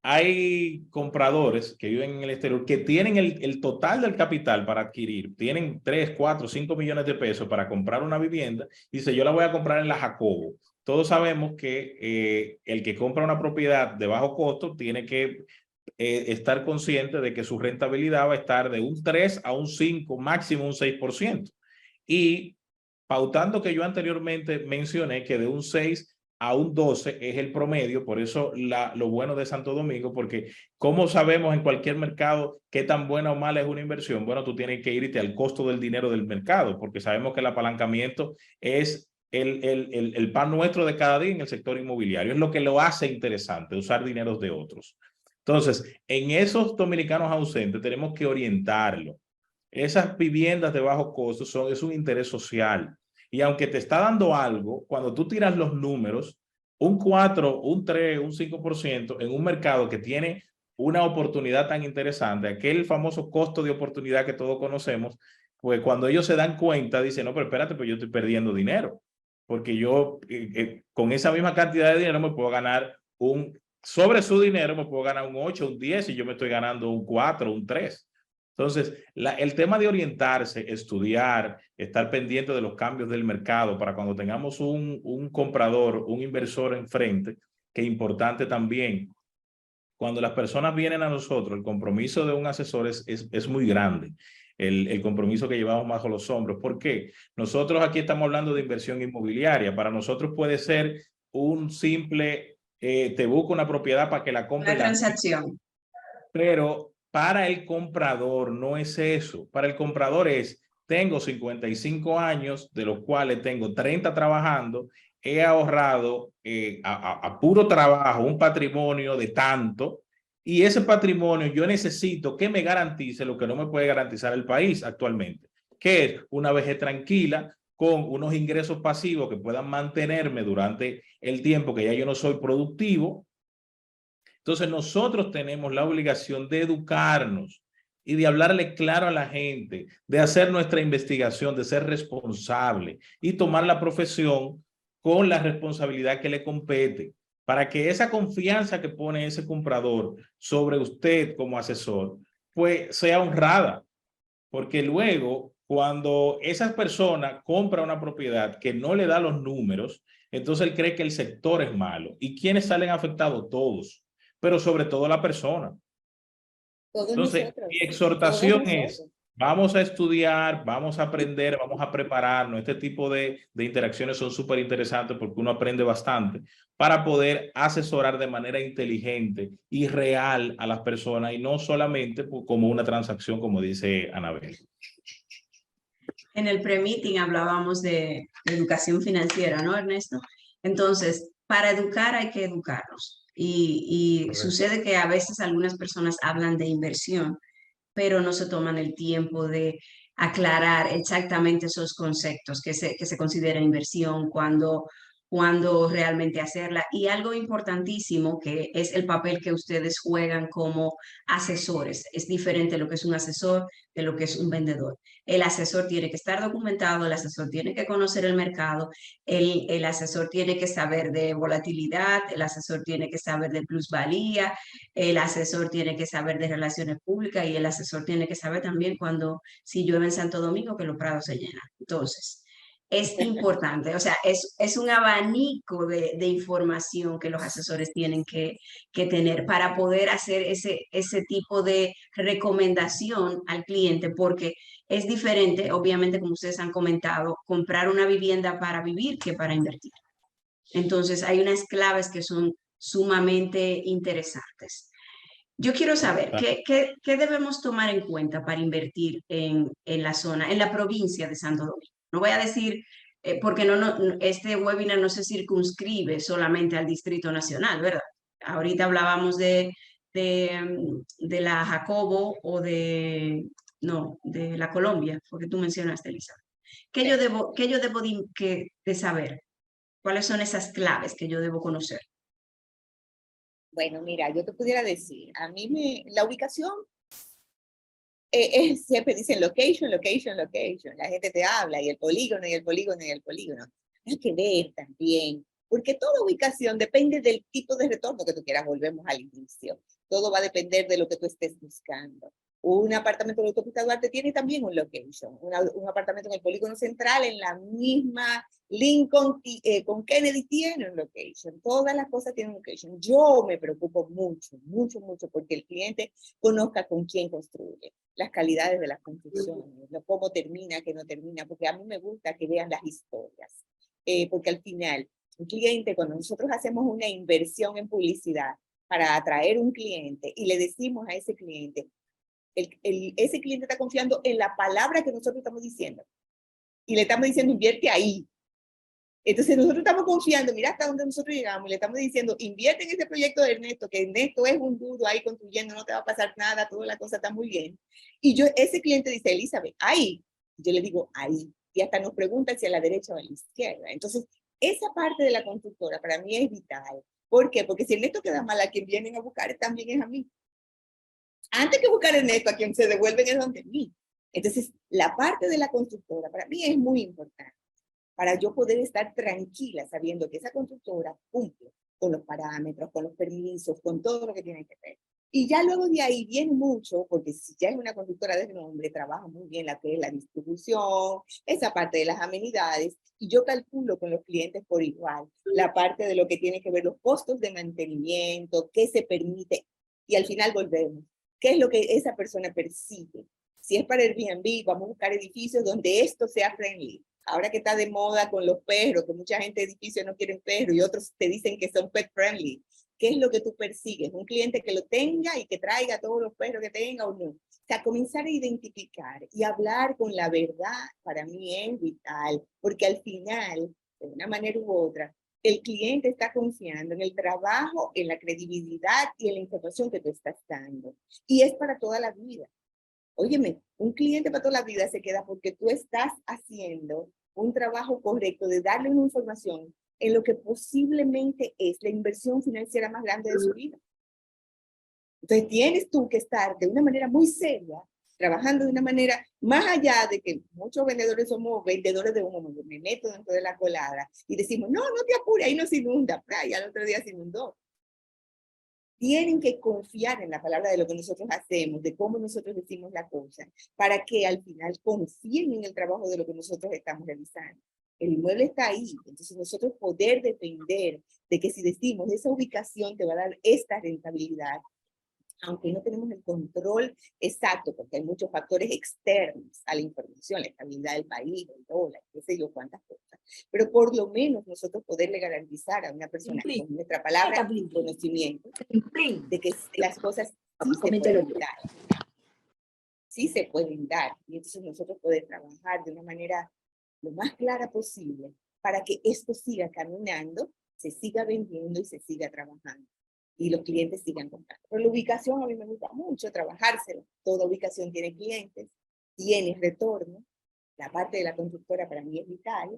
hay compradores que viven en el exterior que tienen el total del capital para adquirir, tienen 3, 4, 5 millones de pesos para comprar una vivienda y dice, yo la voy a comprar en la Jacobo. Todos sabemos que el que compra una propiedad de bajo costo tiene que estar consciente de que su rentabilidad va a estar de un 3 a un 5, máximo un 6%. Y pautando que yo anteriormente mencioné que de un 6 a un 12 es el promedio, por eso lo bueno de Santo Domingo, porque ¿cómo sabemos en cualquier mercado qué tan buena o mala es una inversión? Bueno, tú tienes que irte al costo del dinero del mercado, porque sabemos que el apalancamiento es el pan nuestro de cada día en el sector inmobiliario, es lo que lo hace interesante, usar dineros de otros. Entonces, en esos dominicanos ausentes tenemos que orientarlo. Esas viviendas de bajo costo es un interés social. Y aunque te está dando algo, cuando tú tiras los números, un 4, un 3, un 5% en un mercado que tiene una oportunidad tan interesante, aquel famoso costo de oportunidad que todos conocemos, pues cuando ellos se dan cuenta, dicen, no, pero espérate, pues yo estoy perdiendo dinero. Porque yo con esa misma cantidad de dinero me puedo ganar sobre su dinero me puedo ganar un 8, un 10 y yo me estoy ganando un 4, un 3. Entonces, el tema de orientarse, estudiar, estar pendiente de los cambios del mercado para cuando tengamos un comprador, un inversor enfrente, que es importante también, cuando las personas vienen a nosotros, el compromiso de un asesor es muy grande, el compromiso que llevamos bajo los hombros. ¿Por qué? Nosotros aquí estamos hablando de inversión inmobiliaria. Para nosotros puede ser un simple, te busco una propiedad para que la compre. Una transacción. Pero para el comprador no es eso. Para el comprador es, tengo 55 años, de los cuales tengo 30 trabajando, he ahorrado a puro trabajo un patrimonio de tanto, y ese patrimonio yo necesito que me garantice lo que no me puede garantizar el país actualmente, que es una vejez tranquila, con unos ingresos pasivos que puedan mantenerme durante el tiempo que ya yo no soy productivo. Entonces nosotros tenemos la obligación de educarnos y de hablarle claro a la gente, de hacer nuestra investigación, de ser responsable y tomar la profesión con la responsabilidad que le compete, para que esa confianza que pone ese comprador sobre usted como asesor, pues sea honrada. Porque luego, cuando esa persona compra una propiedad que no le da los números, entonces él cree que el sector es malo. ¿Y quiénes salen afectados? Todos, pero sobre todo la persona. Todos Entonces, nosotros, mi todos exhortación es, nosotros. vamos a estudiar, vamos a aprender, vamos a prepararnos. Este tipo de interacciones son súper interesantes porque uno aprende bastante para poder asesorar de manera inteligente y real a las personas y no solamente como una transacción, como dice Anabel. En el pre-meeting hablábamos de educación financiera, ¿no, Ernesto? Entonces, para educar hay que educarnos. Y sucede que a veces algunas personas hablan de inversión, pero no se toman el tiempo de aclarar exactamente esos conceptos que se considera inversión, cuando realmente hacerla. Y algo importantísimo que es el papel que ustedes juegan como asesores. Es diferente lo que es un asesor de lo que es un vendedor. El asesor tiene que estar documentado, el asesor tiene que conocer el mercado, el asesor tiene que saber de volatilidad, el asesor tiene que saber de plusvalía, el asesor tiene que saber de relaciones públicas y el asesor tiene que saber también cuando, si llueve en Santo Domingo, que los prados se llenan. Entonces, es importante, o sea, es un abanico de información que los asesores tienen que tener para poder hacer ese tipo de recomendación al cliente, porque es diferente, obviamente, como ustedes han comentado, comprar una vivienda para vivir que para invertir. Entonces, hay unas claves que son sumamente interesantes. Yo quiero saber, ¿qué debemos tomar en cuenta para invertir en la zona, en la provincia de Santo Domingo? No voy a decir, porque este webinar no se circunscribe solamente al Distrito Nacional, ¿verdad? Ahorita hablábamos de la Jacobo o de la Colombia, porque tú mencionaste, Elisa. ¿Qué yo debo de saber? ¿Cuáles son esas claves que yo debo conocer? Bueno, mira, yo te pudiera decir, la ubicación, siempre dicen location, location, location. La gente te habla y el polígono, y el polígono, y el polígono. Hay que ver también, porque toda ubicación depende del tipo de retorno que tú quieras. Volvemos al inicio. Todo va a depender de lo que tú estés buscando. Un apartamento en la autopista Duarte tiene también un location. Un apartamento en el polígono central, en la misma Lincoln con Kennedy, tiene un location. Todas las cosas tienen un location. Yo me preocupo mucho, mucho, mucho porque el cliente conozca con quién construye, las calidades de las construcciones, cómo termina, qué no termina, porque a mí me gusta que vean las historias. Porque al final, un cliente, cuando nosotros hacemos una inversión en publicidad para atraer un cliente y le decimos a ese cliente, ese cliente está confiando en la palabra que nosotros estamos diciendo. Y le estamos diciendo, invierte ahí. Entonces nosotros estamos confiando, mira hasta dónde nosotros llegamos, y le estamos diciendo, invierte en este proyecto de Ernesto, que Ernesto es un duro ahí construyendo, no te va a pasar nada, toda la cosa está muy bien. Y ese cliente dice, Elizabeth, ahí. Yo le digo, ahí. Y hasta nos pregunta si a la derecha o a la izquierda. Entonces, esa parte de la constructora para mí es vital. ¿Por qué? Porque si Ernesto queda mal, a quien vienen a buscar también es a mí. Antes que buscar Ernesto, a quien se devuelven es donde mí. Entonces, la parte de la constructora para mí es muy importante, para yo poder estar tranquila sabiendo que esa constructora cumple con los parámetros, con los permisos, con todo lo que tiene que ver. Y ya luego de ahí viene mucho, porque si ya es una constructora de nombre, trabaja muy bien la que es la distribución, esa parte de las amenidades, y yo calculo con los clientes por igual, la parte de lo que tiene que ver los costos de mantenimiento, qué se permite, y al final volvemos. ¿Qué es lo que esa persona percibe? Si es para Airbnb, vamos a buscar edificios donde esto sea friendly. Ahora que está de moda con los perros, que mucha gente de edificios no quieren perros y otros te dicen que son pet friendly. ¿Qué es lo que tú persigues? ¿Un cliente que lo tenga y que traiga todos los perros que tenga o no? O sea, comenzar a identificar y hablar con la verdad para mí es vital, porque al final, de una manera u otra, el cliente está confiando en el trabajo, en la credibilidad y en la información que tú estás dando. Y es para toda la vida. Óyeme, un cliente para toda la vida se queda porque tú estás haciendo un trabajo correcto de darle una información en lo que posiblemente es la inversión financiera más grande de su vida. Entonces tienes tú que estar de una manera muy seria, trabajando de una manera, más allá de que muchos vendedores somos vendedores de humo, me meto dentro de la colada y decimos, no, no te apures, ahí no se inunda, y al otro día se inundó. Tienen que confiar en la palabra de lo que nosotros hacemos, de cómo nosotros decimos la cosa, para que al final confíen en el trabajo de lo que nosotros estamos realizando. El inmueble está ahí, entonces nosotros poder depender de que si decimos esa ubicación te va a dar esta rentabilidad, aunque no tenemos el control exacto, porque hay muchos factores externos a la información, la estabilidad del país, el dólar, qué sé yo, cuántas cosas. Pero por lo menos nosotros poderle garantizar a una persona con nuestra palabra y conocimiento de que las cosas sí se pueden dar. Sí se pueden dar. Y entonces nosotros podemos trabajar de una manera lo más clara posible para que esto siga caminando, se siga vendiendo y se siga trabajando. Y los clientes sigan comprando. Pero la ubicación a mí me gusta mucho trabajársela. Toda ubicación tiene clientes, tiene retorno. La parte de la constructora para mí es vital.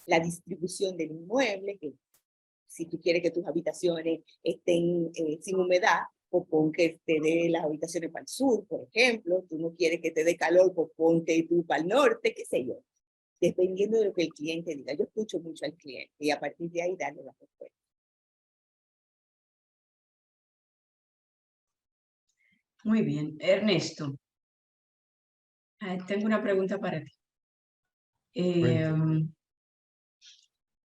La distribución del inmueble, que si tú quieres que tus habitaciones estén sin humedad, pues pon que te dé las habitaciones para el sur, por ejemplo. Tú no quieres que te dé calor, pues ponte tú para el norte, qué sé yo. Dependiendo de lo que el cliente diga. Yo escucho mucho al cliente y a partir de ahí darle la respuesta. Muy bien. Ernesto, tengo una pregunta para ti.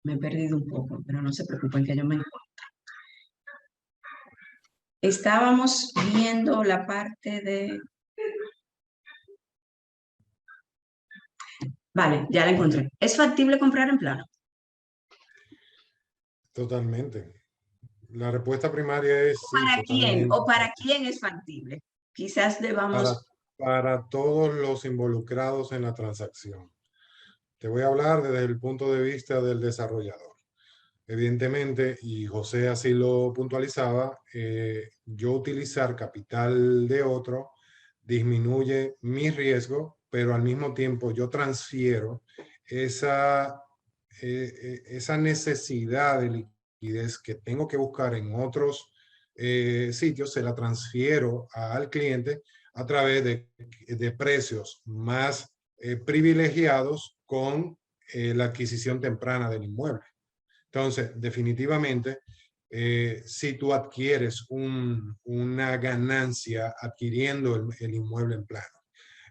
Me he perdido un poco, pero no se preocupen que yo me encuentro. Estábamos viendo la parte de... Vale, ya la encontré. ¿Es factible comprar en plano? Totalmente. La respuesta primaria es sí, ¿Para quién? totalmente. ¿O para quién es factible? Quizás debamos... Para todos los involucrados en la transacción. Te voy a hablar desde el punto de vista del desarrollador. Evidentemente, y José así lo puntualizaba, yo utilizar capital de otro disminuye mi riesgo, pero al mismo tiempo yo transfiero esa necesidad de liquidez que tengo que buscar en otros sitios, se la transfiero al cliente a través de precios más privilegiados con la adquisición temprana del inmueble. Entonces, definitivamente, si tú adquieres una ganancia adquiriendo el inmueble en plano,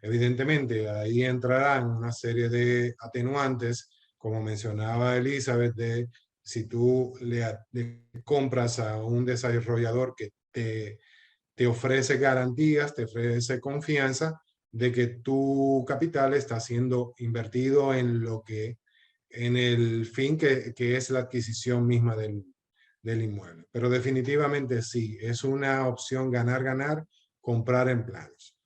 evidentemente ahí entrarán una serie de atenuantes, como mencionaba Elizabeth, de si tú le compras a un desarrollador que te ofrece garantías, te ofrece confianza de que tu capital está siendo invertido en el fin que es la adquisición misma del inmueble. Pero definitivamente sí, es una opción ganar-ganar, comprar en planos.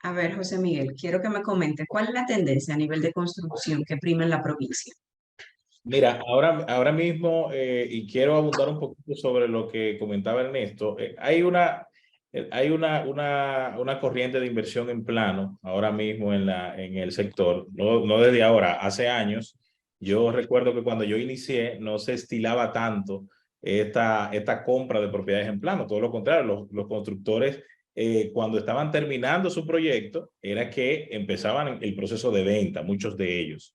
A ver, José Miguel, quiero que me comente, ¿cuál es la tendencia a nivel de construcción que prima en la provincia? Mira, ahora mismo, y quiero abundar un poquito sobre lo que comentaba Ernesto, hay una corriente de inversión en plano ahora mismo en el sector, no desde ahora, hace años. Yo recuerdo que cuando yo inicié no se estilaba tanto esta compra de propiedades en plano, todo lo contrario, los constructores cuando estaban terminando su proyecto era que empezaban el proceso de venta, muchos de ellos.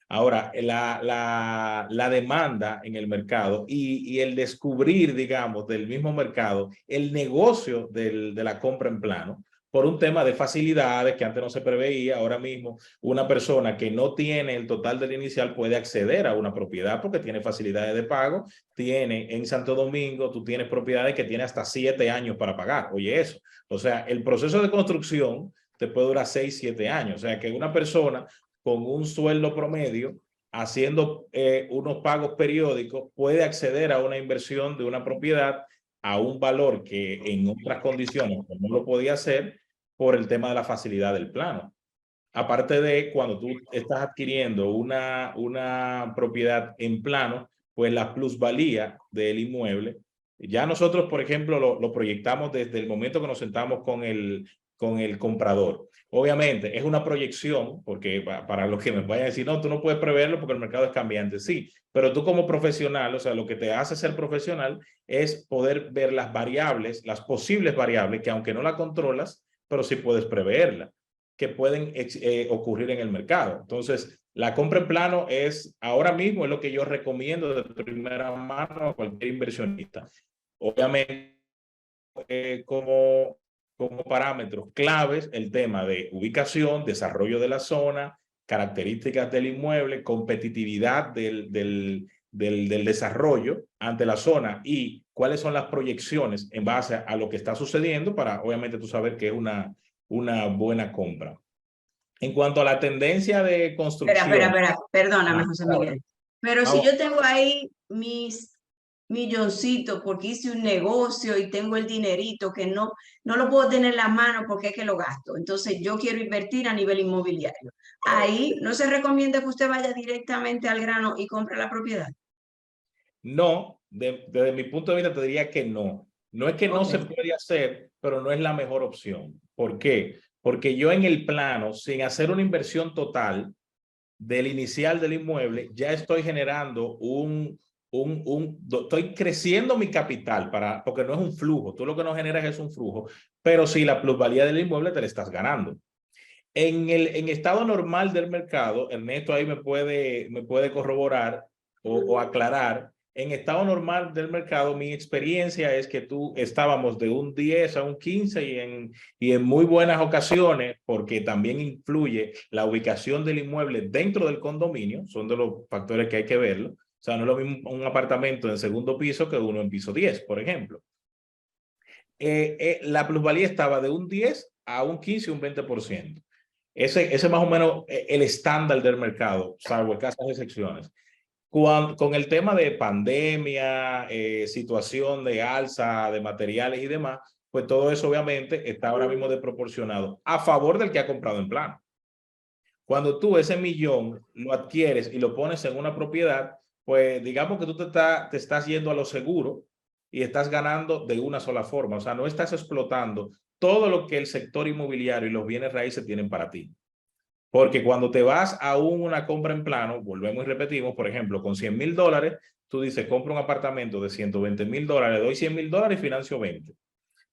Ahora, la demanda en el mercado y el descubrir, digamos, del mismo mercado, el negocio de la compra en plano, por un tema de facilidades que antes no se preveía. Ahora mismo, una persona que no tiene el total del inicial puede acceder a una propiedad porque tiene facilidades de pago. Tiene en Santo Domingo, tú tienes propiedades que tiene hasta 7 años para pagar. Oye, eso. O sea, el proceso de construcción te puede durar 6, 7 años. O sea, que una persona con un sueldo promedio, haciendo unos pagos periódicos, puede acceder a una inversión de una propiedad a un valor que en otras condiciones no lo podía hacer por el tema de la facilidad del plano. Aparte de cuando tú estás adquiriendo una propiedad en plano, pues la plusvalía del inmueble, ya nosotros, por ejemplo, lo proyectamos desde el momento que nos sentamos con el comprador. Obviamente, es una proyección, porque para los que me vayan a decir, no, tú no puedes preverlo porque el mercado es cambiante. Sí, pero tú como profesional, o sea, lo que te hace ser profesional es poder ver las variables, las posibles variables, que aunque no la controlas, pero sí puedes preverla, que pueden ocurrir en el mercado. Entonces, la compra en plano es, ahora mismo, es lo que yo recomiendo de primera mano a cualquier inversionista. Obviamente, como parámetros claves el tema de ubicación, desarrollo de la zona, características del inmueble, competitividad del desarrollo ante la zona y cuáles son las proyecciones en base a lo que está sucediendo para obviamente tú saber que es una buena compra. En cuanto a la tendencia de construcción. Espera, perdóname, José Miguel. Pero si Vamos. yo tengo ahí mis milloncitos porque hice un negocio y tengo el dinerito que no lo puedo tener en la mano porque es que lo gasto. Entonces yo quiero invertir a nivel inmobiliario. Ahí no se recomienda que usted vaya directamente al grano y compre la propiedad. No, desde mi punto de vista te diría que no. No es que no se puede hacer, pero no es la mejor opción. ¿Por qué? Porque yo en el plano, sin hacer una inversión total del inicial del inmueble, ya estoy generando estoy creciendo mi capital porque no es un flujo. Tú lo que no generas es un flujo, pero sí la plusvalía del inmueble te la estás ganando. En estado normal del mercado, Ernesto ahí me puede corroborar o aclarar. En estado normal del mercado, mi experiencia es que estábamos de un 10 a un 15 y en muy buenas ocasiones, porque también influye la ubicación del inmueble dentro del condominio, son de los factores que hay que verlo. O sea, no es lo mismo un apartamento en segundo piso que uno en piso 10, por ejemplo. La plusvalía estaba de un 10 a un 15 y un 20%. Ese es más o menos el estándar del mercado, salvo escasas excepciones. Con el tema de pandemia, situación de alza de materiales y demás, pues todo eso obviamente está ahora mismo desproporcionado a favor del que ha comprado en plano. Cuando tú ese millón lo adquieres y lo pones en una propiedad, pues digamos que tú te estás yendo a lo seguro y estás ganando de una sola forma. O sea, no estás explotando todo lo que el sector inmobiliario y los bienes raíces tienen para ti. Porque cuando te vas a una compra en plano, volvemos y repetimos, por ejemplo, con $100,000, tú dices, compro un apartamento de $120,000, doy $100,000 y financio 20.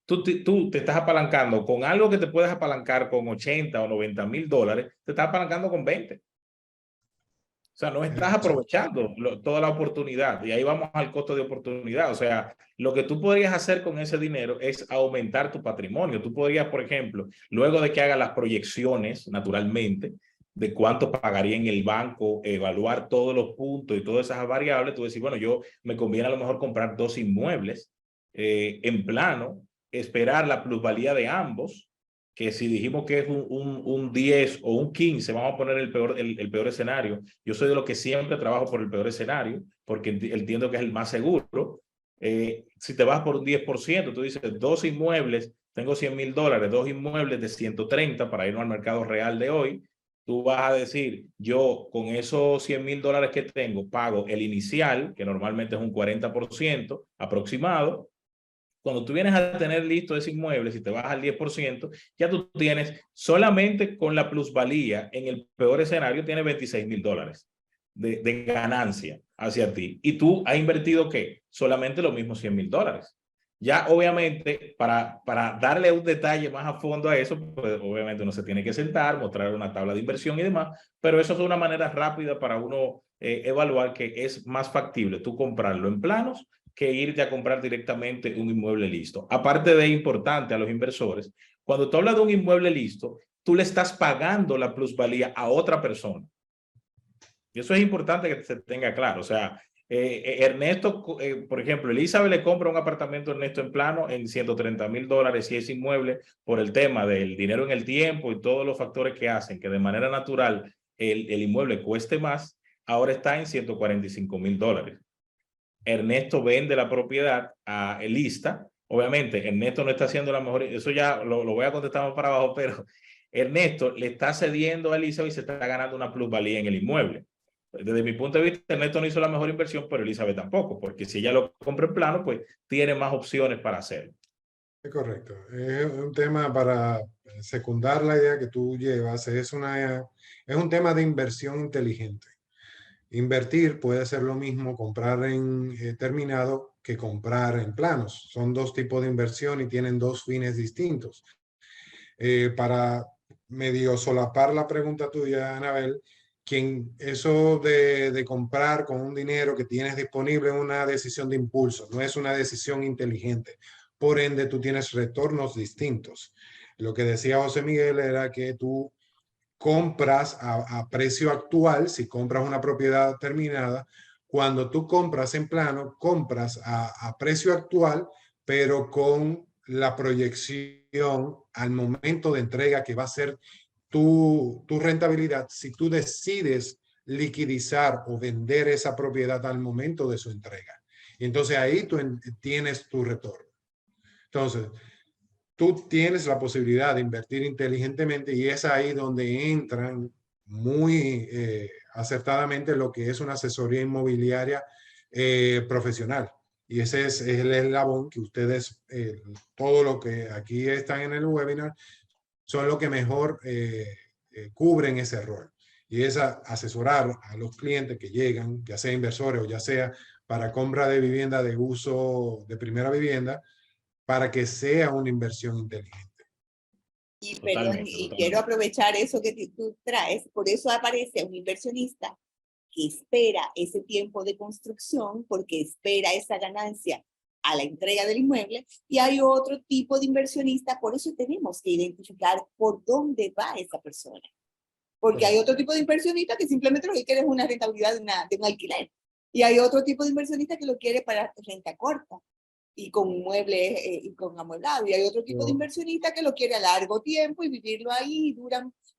Tú te estás apalancando con algo que te puedes apalancar con 80 o $90,000, te estás apalancando con 20. O sea, no estás aprovechando toda la oportunidad y ahí vamos al costo de oportunidad. O sea, lo que tú podrías hacer con ese dinero es aumentar tu patrimonio. Tú podrías, por ejemplo, luego de que hagas las proyecciones, naturalmente, de cuánto pagaría en el banco, evaluar todos los puntos y todas esas variables, tú decís, bueno, yo me conviene a lo mejor comprar 2 inmuebles en plano, esperar la plusvalía de ambos, que si dijimos que es un 10 o un 15, vamos a poner el peor escenario. Yo soy de los que siempre trabajo por el peor escenario, porque entiendo que es el más seguro. Si te vas por un 10%, tú dices 2 inmuebles, tengo $100,000, 2 inmuebles de 130 para irnos al mercado real de hoy. Tú vas a decir, yo con esos $100,000 que tengo, pago el inicial, que normalmente es un 40% aproximado. Cuando tú vienes a tener listo ese inmueble, si te vas al 10%, ya tú tienes solamente con la plusvalía, en el peor escenario, tienes $26,000 de ganancia hacia ti. Y tú has invertido, ¿qué? Solamente los mismos $100,000. Ya, obviamente, para darle un detalle más a fondo a eso, pues obviamente uno se tiene que sentar, mostrar una tabla de inversión y demás, pero eso es una manera rápida para uno evaluar que es más factible tú comprarlo en planos que irte a comprar directamente un inmueble listo. Aparte de importante a los inversores, cuando tú hablas de un inmueble listo, tú le estás pagando la plusvalía a otra persona. Y eso es importante que se tenga claro. O sea, Ernesto, por ejemplo, Elizabeth le compra un apartamento a Ernesto en plano en $130,000 si es inmueble por el tema del dinero en el tiempo y todos los factores que hacen que de manera natural el inmueble cueste más, ahora está en $145,000. Ernesto vende la propiedad a Elista. Obviamente, Ernesto no está haciendo la mejor, eso ya lo voy a contestar más para abajo, pero Ernesto le está cediendo a Elisa y se está ganando una plusvalía en el inmueble. Desde mi punto de vista, Ernesto no hizo la mejor inversión, pero Elizabeth tampoco, porque si ella lo compra en plano, pues tiene más opciones para hacerlo. Es correcto. Es un tema para secundar la idea que tú llevas. Es un tema de inversión inteligente. Invertir puede ser lo mismo comprar en terminado que comprar en planos. Son dos tipos de inversión y tienen dos fines distintos. Para medio solapar la pregunta tuya, Anabel, eso de comprar con un dinero que tienes disponible es una decisión de impulso, no es una decisión inteligente. Por ende, tú tienes retornos distintos. Lo que decía José Miguel era que tú compras a precio actual, si compras una propiedad terminada, cuando tú compras en plano, compras a precio actual, pero con la proyección al momento de entrega que va a ser tu rentabilidad si tú decides liquidizar o vender esa propiedad al momento de su entrega. Y entonces ahí tú tienes tu retorno. Entonces, tú tienes la posibilidad de invertir inteligentemente y es ahí donde entran muy acertadamente lo que es una asesoría inmobiliaria profesional. Y ese es el eslabón que ustedes, todo lo que aquí están en el webinar, son los que mejor cubren ese rol. Y es asesorar a los clientes que llegan, ya sea inversores o ya sea para compra de vivienda de uso de primera vivienda, para que sea una inversión inteligente. Y perdón, Totalmente, y quiero totalmente. aprovechar eso que tú traes, por eso aparece un inversionista que espera ese tiempo de construcción porque espera esa ganancia a la entrega del inmueble, y hay otro tipo de inversionista, por eso tenemos que identificar por dónde va esa persona. Porque hay otro tipo de inversionista que simplemente lo que quiere es una rentabilidad de un alquiler. Y hay otro tipo de inversionista que lo quiere para renta corta y con muebles y con amueblado. Y hay otro tipo de inversionista que lo quiere a largo tiempo y vivirlo ahí.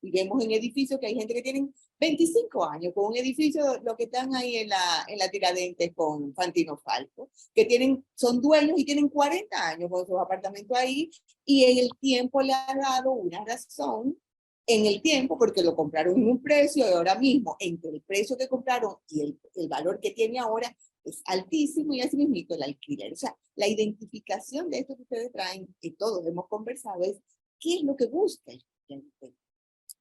Y vemos en edificios que hay gente que tienen 25 años con un edificio, lo que están ahí en la Tiradentes con Fantino Falco, que son dueños y tienen 40 años con sus apartamentos ahí, y en el tiempo le ha dado una razón en el tiempo, porque lo compraron en un precio y ahora mismo, entre el precio que compraron y el valor que tiene ahora, es altísimo, y así mismo el alquiler. O sea, la identificación de esto que ustedes traen, que todos hemos conversado, es qué es lo que busca el cliente,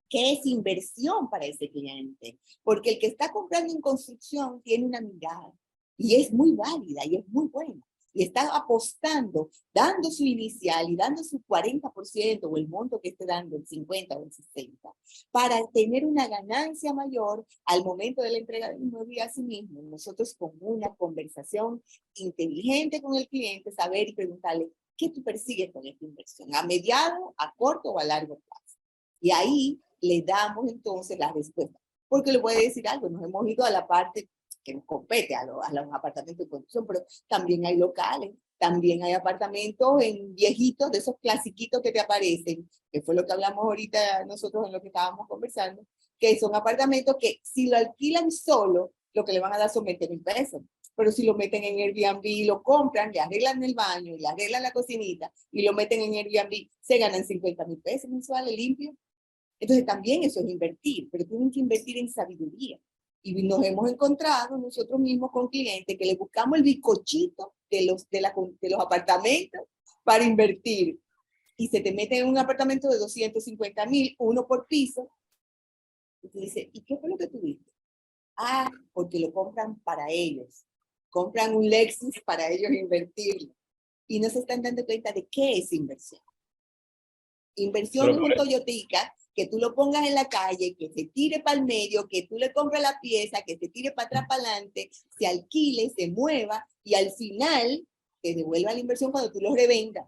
qué es inversión para ese cliente, porque el que está comprando en construcción tiene una mirada y es muy válida y es muy buena. Y está apostando, dando su inicial y dando su 40% o el monto que esté dando, el 50 o el 60, para tener una ganancia mayor al momento de la entrega del inmueble. A sí mismo, nosotros con una conversación inteligente con el cliente, saber y preguntarle, ¿qué tú persigues con esta inversión? ¿A mediano, a corto o a largo plazo? Y ahí le damos entonces la respuesta. Porque le voy a decir algo, nos hemos ido a la parte que nos compete a los apartamentos de construcción, pero también hay locales, también hay apartamentos en viejitos, de esos clasiquitos que te aparecen, que fue lo que hablamos ahorita nosotros en lo que estábamos conversando, que son apartamentos que si lo alquilan solo, lo que le van a dar son 20,000 pesos. Pero si lo meten en Airbnb, lo compran, le arreglan el baño, y le arreglan la cocinita, y lo meten en Airbnb, se ganan 50,000 pesos mensuales limpios. Entonces también eso es invertir, pero tienen que invertir en sabiduría. Y nos hemos encontrado nosotros mismos con clientes que le buscamos el bizcochito de los apartamentos para invertir. Y se te mete en un apartamento de 250,000, uno por piso, y tú dices, ¿y qué fue lo que tuviste? Ah, porque lo compran para ellos. Compran un Lexus para ellos invertirlo. Y no se están dando cuenta de qué es inversión. Inversión es un Toyotica que tú lo pongas en la calle, que se tire para el medio, que tú le compres la pieza, que se tire para atrás, para adelante, se alquile, se mueva y al final te devuelva la inversión cuando tú lo revendas.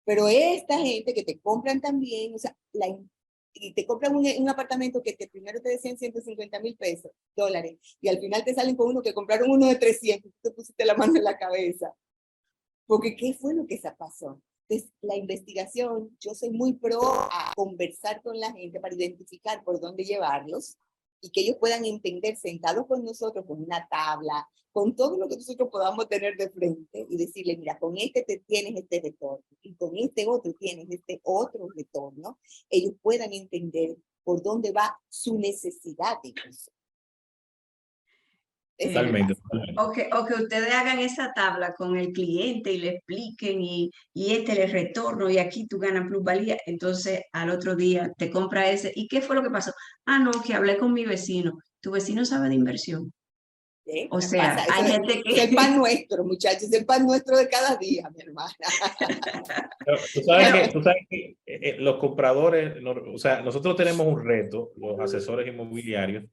Pero esta gente que te compran también, o sea, y te compran un apartamento que primero te decían 150,000 pesos, dólares, y al final te salen con uno que compraron uno de 300, tú te pusiste la mano en la cabeza. Porque ¿qué fue lo que se pasó? Entonces, la investigación, yo soy muy pro a conversar con la gente para identificar por dónde llevarlos y que ellos puedan entender sentados con nosotros, con una tabla, con todo lo que nosotros podamos tener de frente y decirle, mira, con este te tienes este retorno y con este otro tienes este otro retorno. Ellos puedan entender por dónde va su necesidad incluso. Totalmente. O que ustedes hagan esa tabla con el cliente y le expliquen y le retorno y aquí tú ganas plusvalía. Entonces al otro día te compra ese. ¿Y qué fue lo que pasó? Ah, no, que hablé con mi vecino. Tu vecino sabe de inversión. O sea, Pasa, hay gente que... Es el pan nuestro, muchachos, es el pan nuestro de cada día, mi hermana. Tú sabes que los compradores, o sea, nosotros tenemos un reto, los asesores inmobiliarios,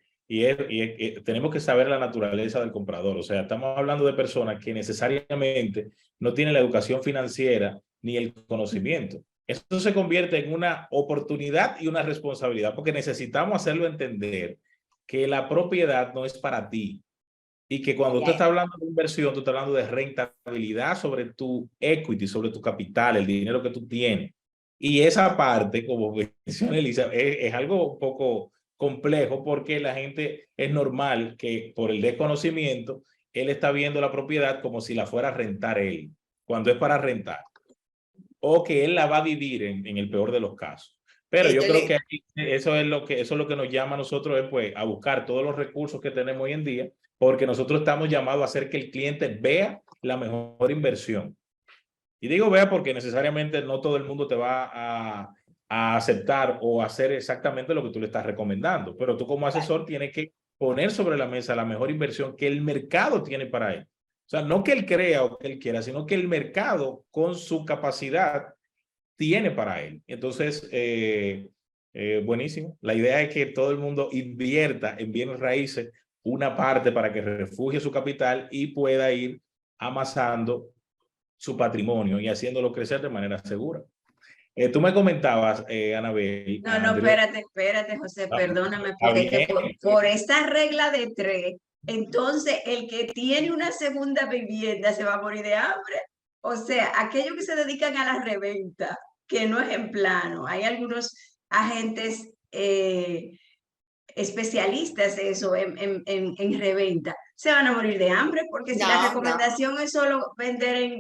tenemos que saber la naturaleza del comprador. O sea, estamos hablando de personas que necesariamente no tienen la educación financiera ni el conocimiento. Esto se convierte en una oportunidad y una responsabilidad porque necesitamos hacerlo entender que la propiedad no es para ti. Y que cuando usted está hablando de inversión, tú estás hablando de rentabilidad sobre tu equity, sobre tu capital, el dinero que tú tienes. Y esa parte, como menciona Elisa, es algo un poco complejo porque la gente es normal que por el desconocimiento, él está viendo la propiedad como si la fuera a rentar él, cuando es para rentar. O que él la va a vivir en el peor de los casos. Pero yo creo que eso es lo que nos llama a nosotros pues, a buscar todos los recursos que tenemos hoy en día, porque nosotros estamos llamados a hacer que el cliente vea la mejor inversión. Y digo vea porque necesariamente no todo el mundo te va a aceptar o hacer exactamente lo que tú le estás recomendando, pero tú como asesor tienes que poner sobre la mesa la mejor inversión que el mercado tiene para él. O sea, no que él crea o que él quiera, sino que el mercado con su capacidad tiene para él. Entonces, buenísimo. La idea es que todo el mundo invierta en bienes raíces una parte para que refugie su capital y pueda ir amasando su patrimonio y haciéndolo crecer de manera segura. Tú me comentabas, Anabel. No, espérate, José, perdóname, porque es que por esta regla de 3, entonces el que tiene una segunda vivienda se va a morir de hambre. O sea, aquellos que se dedican a la reventa, que no es en plano, hay algunos agentes especialistas eso en reventa, se van a morir de hambre, porque si la recomendación es solo vender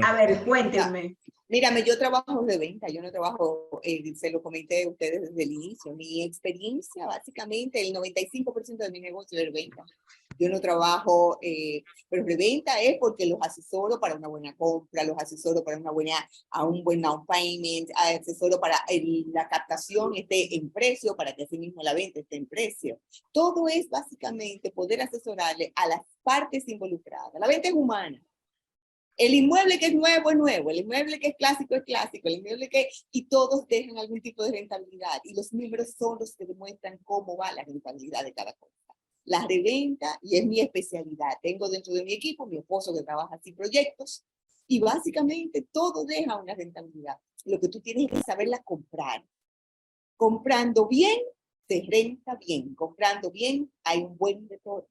a ver, cuéntenme. Mírame, yo trabajo de venta, yo no trabajo, se lo comenté a ustedes desde el inicio, mi experiencia básicamente, el 95% de mi negocio es de venta. Yo no trabajo, pero de venta es porque los asesoro para una buena compra, los asesoro para un buen down payment, asesoro para la captación esté en precio, para que así mismo la venta esté en precio. Todo es básicamente poder asesorarle a las partes involucradas. La venta es humana. El inmueble que es nuevo, el inmueble que es clásico, el inmueble y todos dejan algún tipo de rentabilidad y los números son los que demuestran cómo va la rentabilidad de cada cosa. La reventa, y es mi especialidad, tengo dentro de mi equipo mi esposo que trabaja así proyectos y básicamente todo deja una rentabilidad. Lo que tú tienes que saberla comprar. Comprando bien, se renta bien. Comprando bien, hay un buen retorno.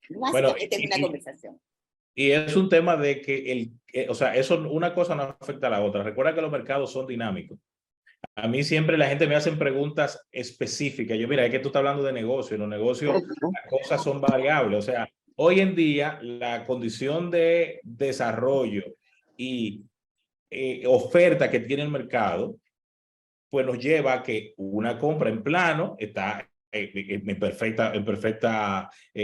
Básicamente es una conversación. Y es un tema de que o sea, una cosa no afecta a la otra. Recuerda que los mercados son dinámicos. A mí siempre la gente me hace preguntas específicas. Yo, mira, es que tú estás hablando de negocio. En los negocios las cosas son variables. O sea, hoy en día la condición de desarrollo y oferta que tiene el mercado, pues nos lleva a que una compra en plano está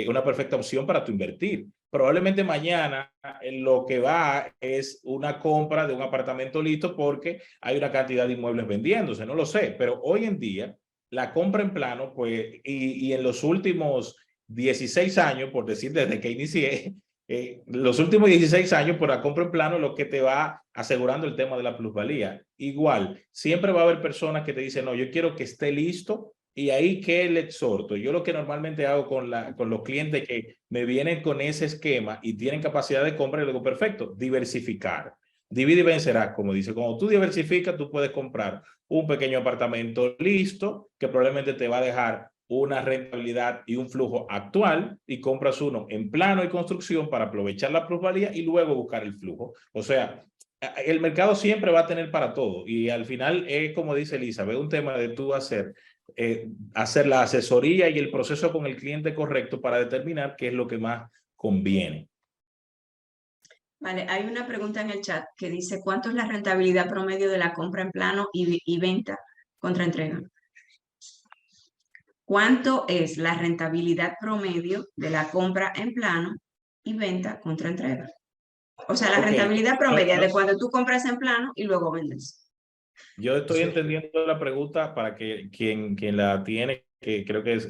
una perfecta opción para tu invertir. Probablemente mañana lo que va es una compra de un apartamento listo porque hay una cantidad de inmuebles vendiéndose, no lo sé, pero hoy en día la compra en plano, pues, y en los últimos 16 años, por decir desde que inicié, los últimos 16 años por la compra en plano lo que te va asegurando el tema de la plusvalía. Igual, siempre va a haber personas que te dicen, no, yo quiero que esté listo. Y ahí, ¿qué le exhorto? Yo lo que normalmente hago con los clientes que me vienen con ese esquema y tienen capacidad de compra, le digo, perfecto, diversificar. Divide y vencerás, como dice. Cuando tú diversificas, tú puedes comprar un pequeño apartamento listo que probablemente te va a dejar una rentabilidad y un flujo actual y compras uno en plano y construcción para aprovechar la plusvalía y luego buscar el flujo. O sea, el mercado siempre va a tener para todo y al final es como dice Elizabeth, un tema de tú hacer la asesoría y el proceso con el cliente correcto para determinar qué es lo que más conviene. Vale, hay una pregunta en el chat que dice, ¿cuánto es la rentabilidad promedio de la compra en plano y venta contra entrega? ¿Cuánto es la rentabilidad promedio de la compra en plano y venta contra entrega? O sea, la Ok, rentabilidad promedio no, de cuando tú compras en plano y luego vendes. yo estoy entendiendo la pregunta para que quien la tiene, que creo que es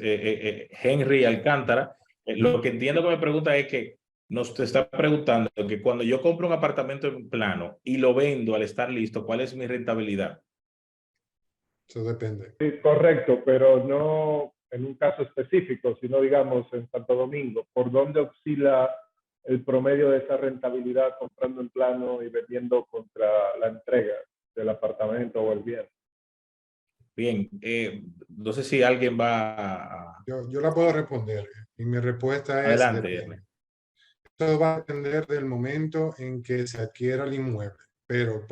Henry Alcántara, lo que entiendo que me pregunta es que nos te está preguntando que cuando yo compro un apartamento en plano y lo vendo al estar listo, ¿cuál es mi rentabilidad? Eso depende. Sí, correcto, pero no en un caso específico, sino digamos en Santo Domingo, ¿por dónde oscila el promedio de esa rentabilidad comprando en plano y vendiendo contra la entrega del apartamento o el bien? Bien, no sé si alguien va a... Yo la puedo responder y mi respuesta es Adelante, depende. Ernest. Todo va a depender del momento en que se adquiera el inmueble, pero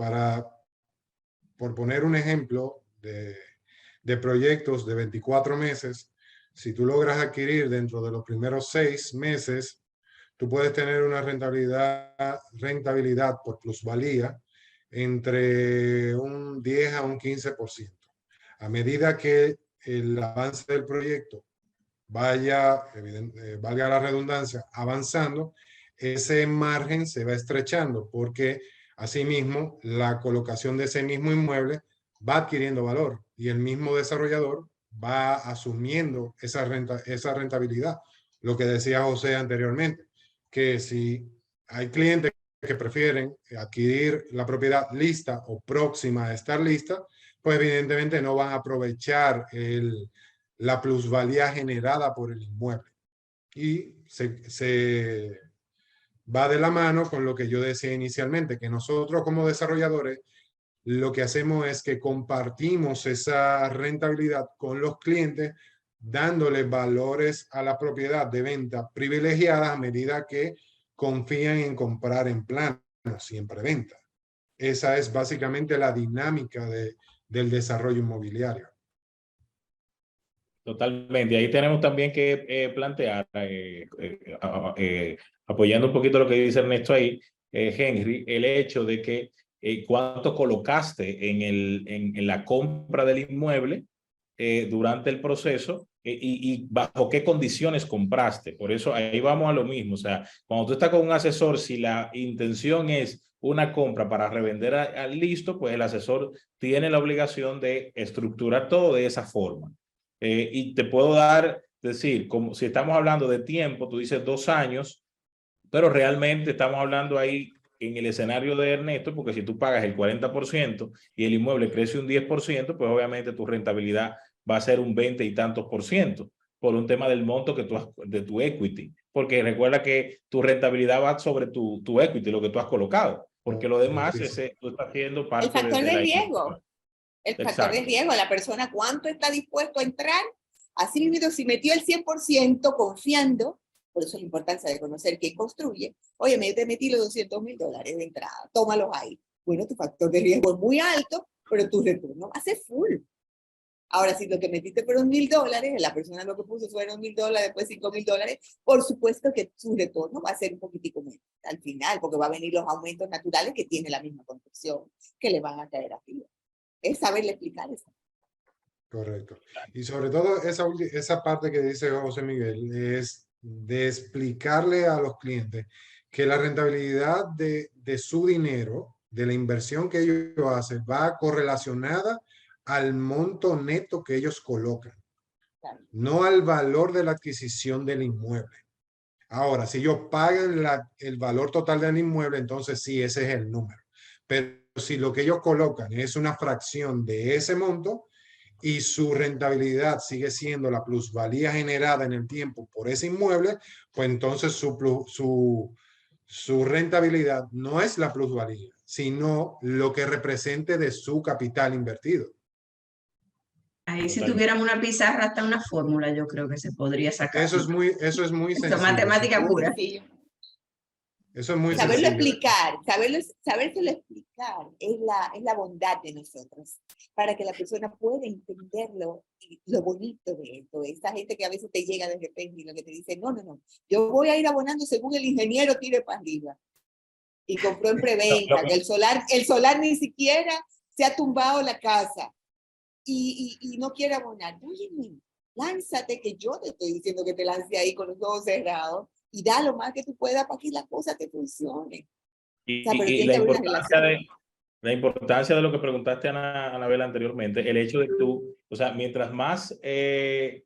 por poner un ejemplo de proyectos de 24 meses, si tú logras adquirir dentro de los primeros 6 meses, tú puedes tener una rentabilidad por plusvalía entre un 10 a un 15%. A medida que el avance del proyecto vaya, valga la redundancia, avanzando, ese margen se va estrechando porque asimismo la colocación de ese mismo inmueble va adquiriendo valor y el mismo desarrollador va asumiendo esa rentabilidad. Lo que decía José anteriormente, que si hay clientes que prefieren adquirir la propiedad lista o próxima a estar lista, pues evidentemente no van a aprovechar la plusvalía generada por el inmueble. Y se va de la mano con lo que yo decía inicialmente, que nosotros como desarrolladores lo que hacemos es que compartimos esa rentabilidad con los clientes, dándole valores a la propiedad de venta privilegiadas a medida que confían en comprar en plano, siempre venta. Esa es básicamente la dinámica del desarrollo inmobiliario. Totalmente. Ahí tenemos también que plantear, apoyando un poquito lo que dice Ernesto ahí, Henry, el hecho de que cuánto colocaste en la compra del inmueble durante el proceso y bajo qué condiciones compraste. Por eso ahí vamos a lo mismo. O sea, cuando tú estás con un asesor, si la intención es una compra para revender al listo, pues el asesor tiene la obligación de estructurar todo de esa forma. Y te puedo decir, como si estamos hablando de tiempo, tú dices 2 años, pero realmente estamos hablando ahí en el escenario de Ernesto, porque si tú pagas el 40% y el inmueble crece un 10%, pues obviamente tu rentabilidad va a ser un 20 y tantos por ciento, por un tema del monto que de tu equity. Porque recuerda que tu rentabilidad va sobre tu equity, lo que tú has colocado, porque lo demás tú estás haciendo parte el factor de riesgo. El factor de riesgo, la persona cuánto está dispuesto a entrar, así mismo si metió el 100% confiando, por eso la importancia de conocer quién construye. Oye, me te metí los $200,000 de entrada, tómalos ahí. Bueno, tu factor de riesgo es muy alto, pero tu retorno va a ser full. Ahora, si lo que metiste fueron $1,000, la persona lo que puso fueron $1,000, después $5,000, por supuesto que su retorno va a ser un poquitico menos al final, porque va a venir los aumentos naturales que tiene la misma construcción, que le van a caer arriba. Es saberle explicar eso. Correcto. Y sobre todo esa parte que dice José Miguel es de explicarle a los clientes que la rentabilidad de su dinero, de la inversión que ellos hacen, va correlacionada al monto neto que ellos colocan, claro, no al valor de la adquisición del inmueble. Ahora, si ellos pagan el valor total del inmueble, entonces sí, ese es el número. Pero si lo que ellos colocan es una fracción de ese monto y su rentabilidad sigue siendo la plusvalía generada en el tiempo por ese inmueble, pues entonces su rentabilidad no es la plusvalía, sino lo que represente de su capital invertido. Ahí si tuviéramos una pizarra hasta una fórmula, yo creo que se podría sacar. Eso es muy sencillo. Matemática pura. Eso es muy saberlo sencillo. Explicar, sabérselo explicar es la bondad de nosotros, para que la persona pueda entenderlo y lo bonito de esto. Esa gente que a veces te llega de repente y lo que te dice, no, yo voy a ir abonando según el ingeniero tire para arriba. Y compró en preventa, que el solar ni siquiera se ha tumbado la casa y no quiere abonar. Oye, lánzate, que yo te estoy diciendo que te lance ahí con los ojos cerrados y da lo más que tú puedas para que las cosas te funcionen. Y, O sea, pero y tiene que haber una relación. la importancia de lo que preguntaste a Anabel anteriormente, el hecho de tú, o sea, mientras más de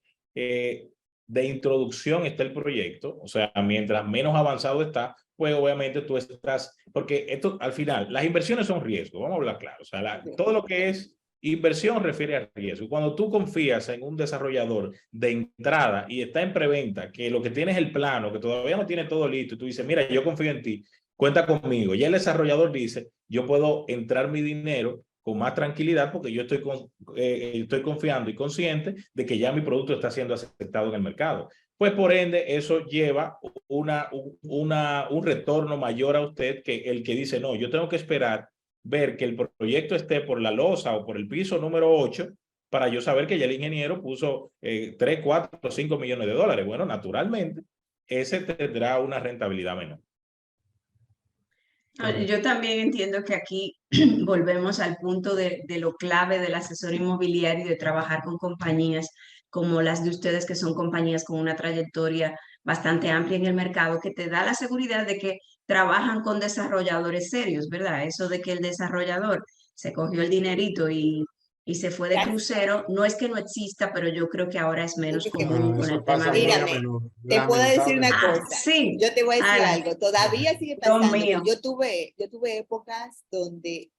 introducción está el proyecto, o sea, mientras menos avanzado está, pues obviamente tú estás, porque esto al final, las inversiones son riesgo, vamos a hablar claro, o sea, todo lo que es inversión refiere a riesgo. Cuando tú confías en un desarrollador de entrada y está en preventa, que lo que tiene es el plano, que todavía no tiene todo listo, y tú dices, mira, yo confío en ti, cuenta conmigo. Ya el desarrollador dice, yo puedo entrar mi dinero con más tranquilidad porque yo estoy confiando y consciente de que ya mi producto está siendo aceptado en el mercado. Pues por ende, eso lleva un retorno mayor a usted que el que dice, no, yo tengo que esperar ver que el proyecto esté por la losa o por el piso número 8 para yo saber que ya el ingeniero puso 3, 4, 5 millones de dólares. Bueno, naturalmente, ese tendrá una rentabilidad menor. Yo también entiendo que aquí volvemos al punto de lo clave del asesor inmobiliario y de trabajar con compañías como las de ustedes, que son compañías con una trayectoria bastante amplia en el mercado, que te da la seguridad de que trabajan con desarrolladores serios, ¿verdad? Eso de que el desarrollador se cogió el dinerito y se fue de crucero, no es que no exista, pero yo creo que ahora es menos común con Eso el tema pasa muy a de... Mírame, menudo, te puedo decir una lamentablemente. cosa. Sí, Yo te voy a decir algo. Todavía sigue Dios pasando. mío. Yo tuve épocas donde,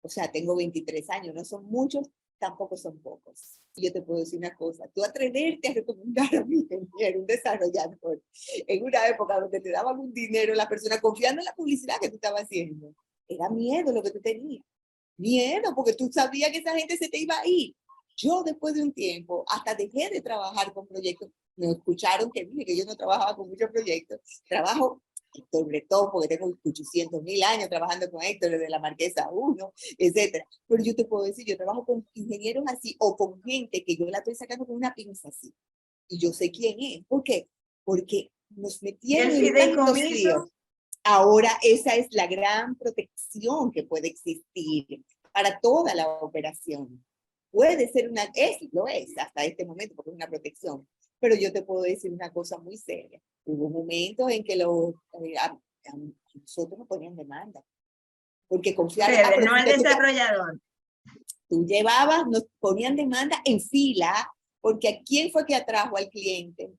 o sea, tengo 23 años, no son muchos, tampoco son pocos. Y yo te puedo decir una cosa, tú atreverte a recomendar a un ingeniero, un desarrollador, en una época donde te daban un dinero, la persona confiando en la publicidad que tú estabas haciendo, era miedo lo que tú tenías. Miedo, porque tú sabías que esa gente se te iba a ir. Yo después de un tiempo, hasta dejé de trabajar con proyectos. Me escucharon que dije que yo no trabajaba con muchos proyectos. Trabajo sobre todo porque tengo 800.000 años trabajando con Héctor desde la Marquesa 1, etcétera. Pero yo te puedo decir, yo trabajo con ingenieros así o con gente que yo la estoy sacando con una pinza así. Y yo sé quién es. ¿Por qué? Porque nos metieron en tantos líos. Ahora esa es la gran protección que puede existir para toda la operación. Puede ser lo es hasta este momento porque es una protección. Pero yo te puedo decir una cosa muy seria. Hubo momentos en que nosotros nos ponían demanda. Porque confiaron. No el desarrollador. Tú nos ponían demanda en fila, porque ¿a quién fue que atrajo al cliente?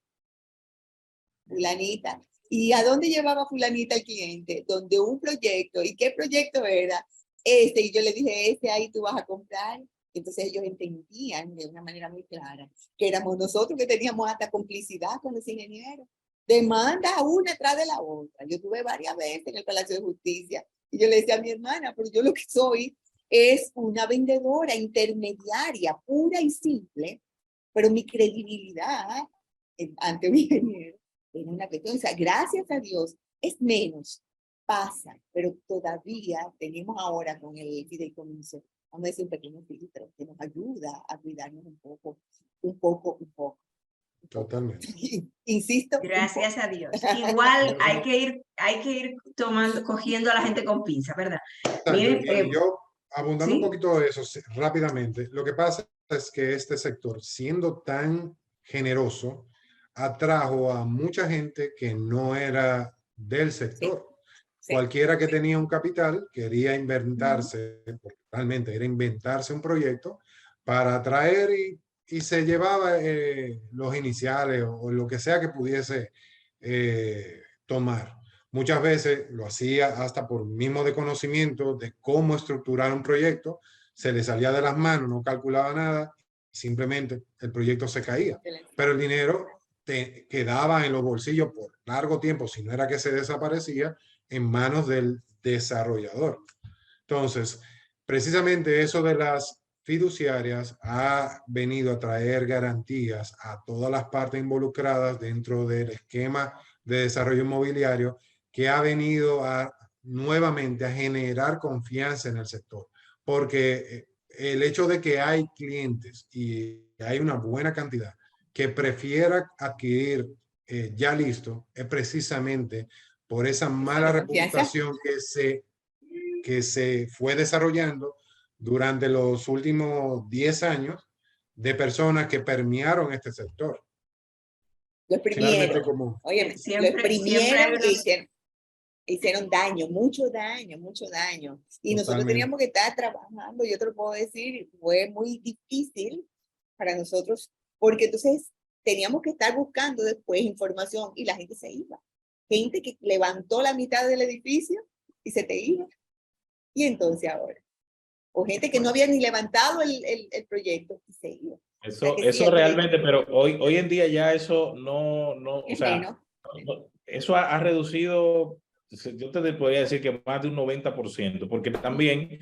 Fulanita. ¿Y a dónde llevaba fulanita al cliente? Donde un proyecto. ¿Y qué proyecto era? Y yo le dije, ahí tú vas a comprar. Entonces ellos entendían de una manera muy clara que éramos nosotros que teníamos hasta complicidad con los ingenieros. Demanda una tras de la otra. Yo tuve varias veces en el Palacio de Justicia y yo le decía a mi hermana, pero yo lo que soy es una vendedora intermediaria, pura y simple, pero mi credibilidad ante un ingeniero era una cuestión. O sea, gracias a Dios es menos, pasa, pero todavía tenemos ahora con el fideicomiso, vamos a decir, un pequeño filtro que nos ayuda a cuidarnos un poco. Totalmente. Insisto. Gracias a Dios. Igual hay que ir cogiendo a la gente con pinza, ¿verdad? Miren, y yo, abundando un poquito de eso rápidamente, lo que pasa es que este sector, siendo tan generoso, atrajo a mucha gente que no era del sector. Sí. Cualquiera que tenía un capital quería inventarse, realmente era inventarse un proyecto para atraer y se llevaba los iniciales o lo que sea que pudiese tomar. Muchas veces lo hacía hasta por mismo de conocimiento de cómo estructurar un proyecto, se le salía de las manos, no calculaba nada, simplemente el proyecto se caía. Pero el dinero quedaba en los bolsillos por largo tiempo, si no era que se desaparecía, en manos del desarrollador. Entonces, precisamente eso de las fiduciarias ha venido a traer garantías a todas las partes involucradas dentro del esquema de desarrollo inmobiliario, que ha venido nuevamente a generar confianza en el sector. Porque el hecho de que hay clientes y hay una buena cantidad que prefiera adquirir ya listo, es precisamente por esa mala reputación que se fue desarrollando durante los últimos 10 años de personas que permearon este sector. Lo exprimieron. Oye, lo exprimieron y hicieron daño, mucho daño. Y Totalmente. nosotros teníamos que estar trabajando, yo te lo puedo decir, fue muy difícil para nosotros, porque entonces teníamos que estar buscando después información y la gente se iba. Gente que levantó la mitad del edificio y se te iba. Y entonces ahora. O gente que no había ni levantado el proyecto y se iba. Eso realmente, pero hoy en día ya eso no, o sea, eso ha reducido, yo te podría decir que más de un 90%, porque también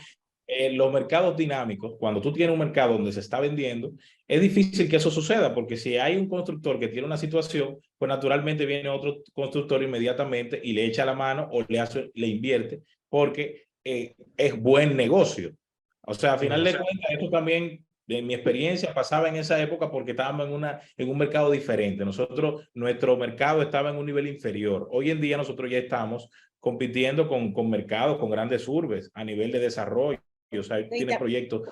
los mercados dinámicos, cuando tú tienes un mercado donde se está vendiendo, es difícil que eso suceda, porque si hay un constructor que tiene una situación, pues naturalmente viene otro constructor inmediatamente y le echa la mano o le invierte, porque es buen negocio. O sea, a final de cuentas, esto también, de mi experiencia, pasaba en esa época porque estábamos en un mercado diferente. Nuestro mercado estaba en un nivel inferior. Hoy en día nosotros ya estamos compitiendo con mercados, con grandes urbes a nivel de desarrollo. O sea, tiene proyectos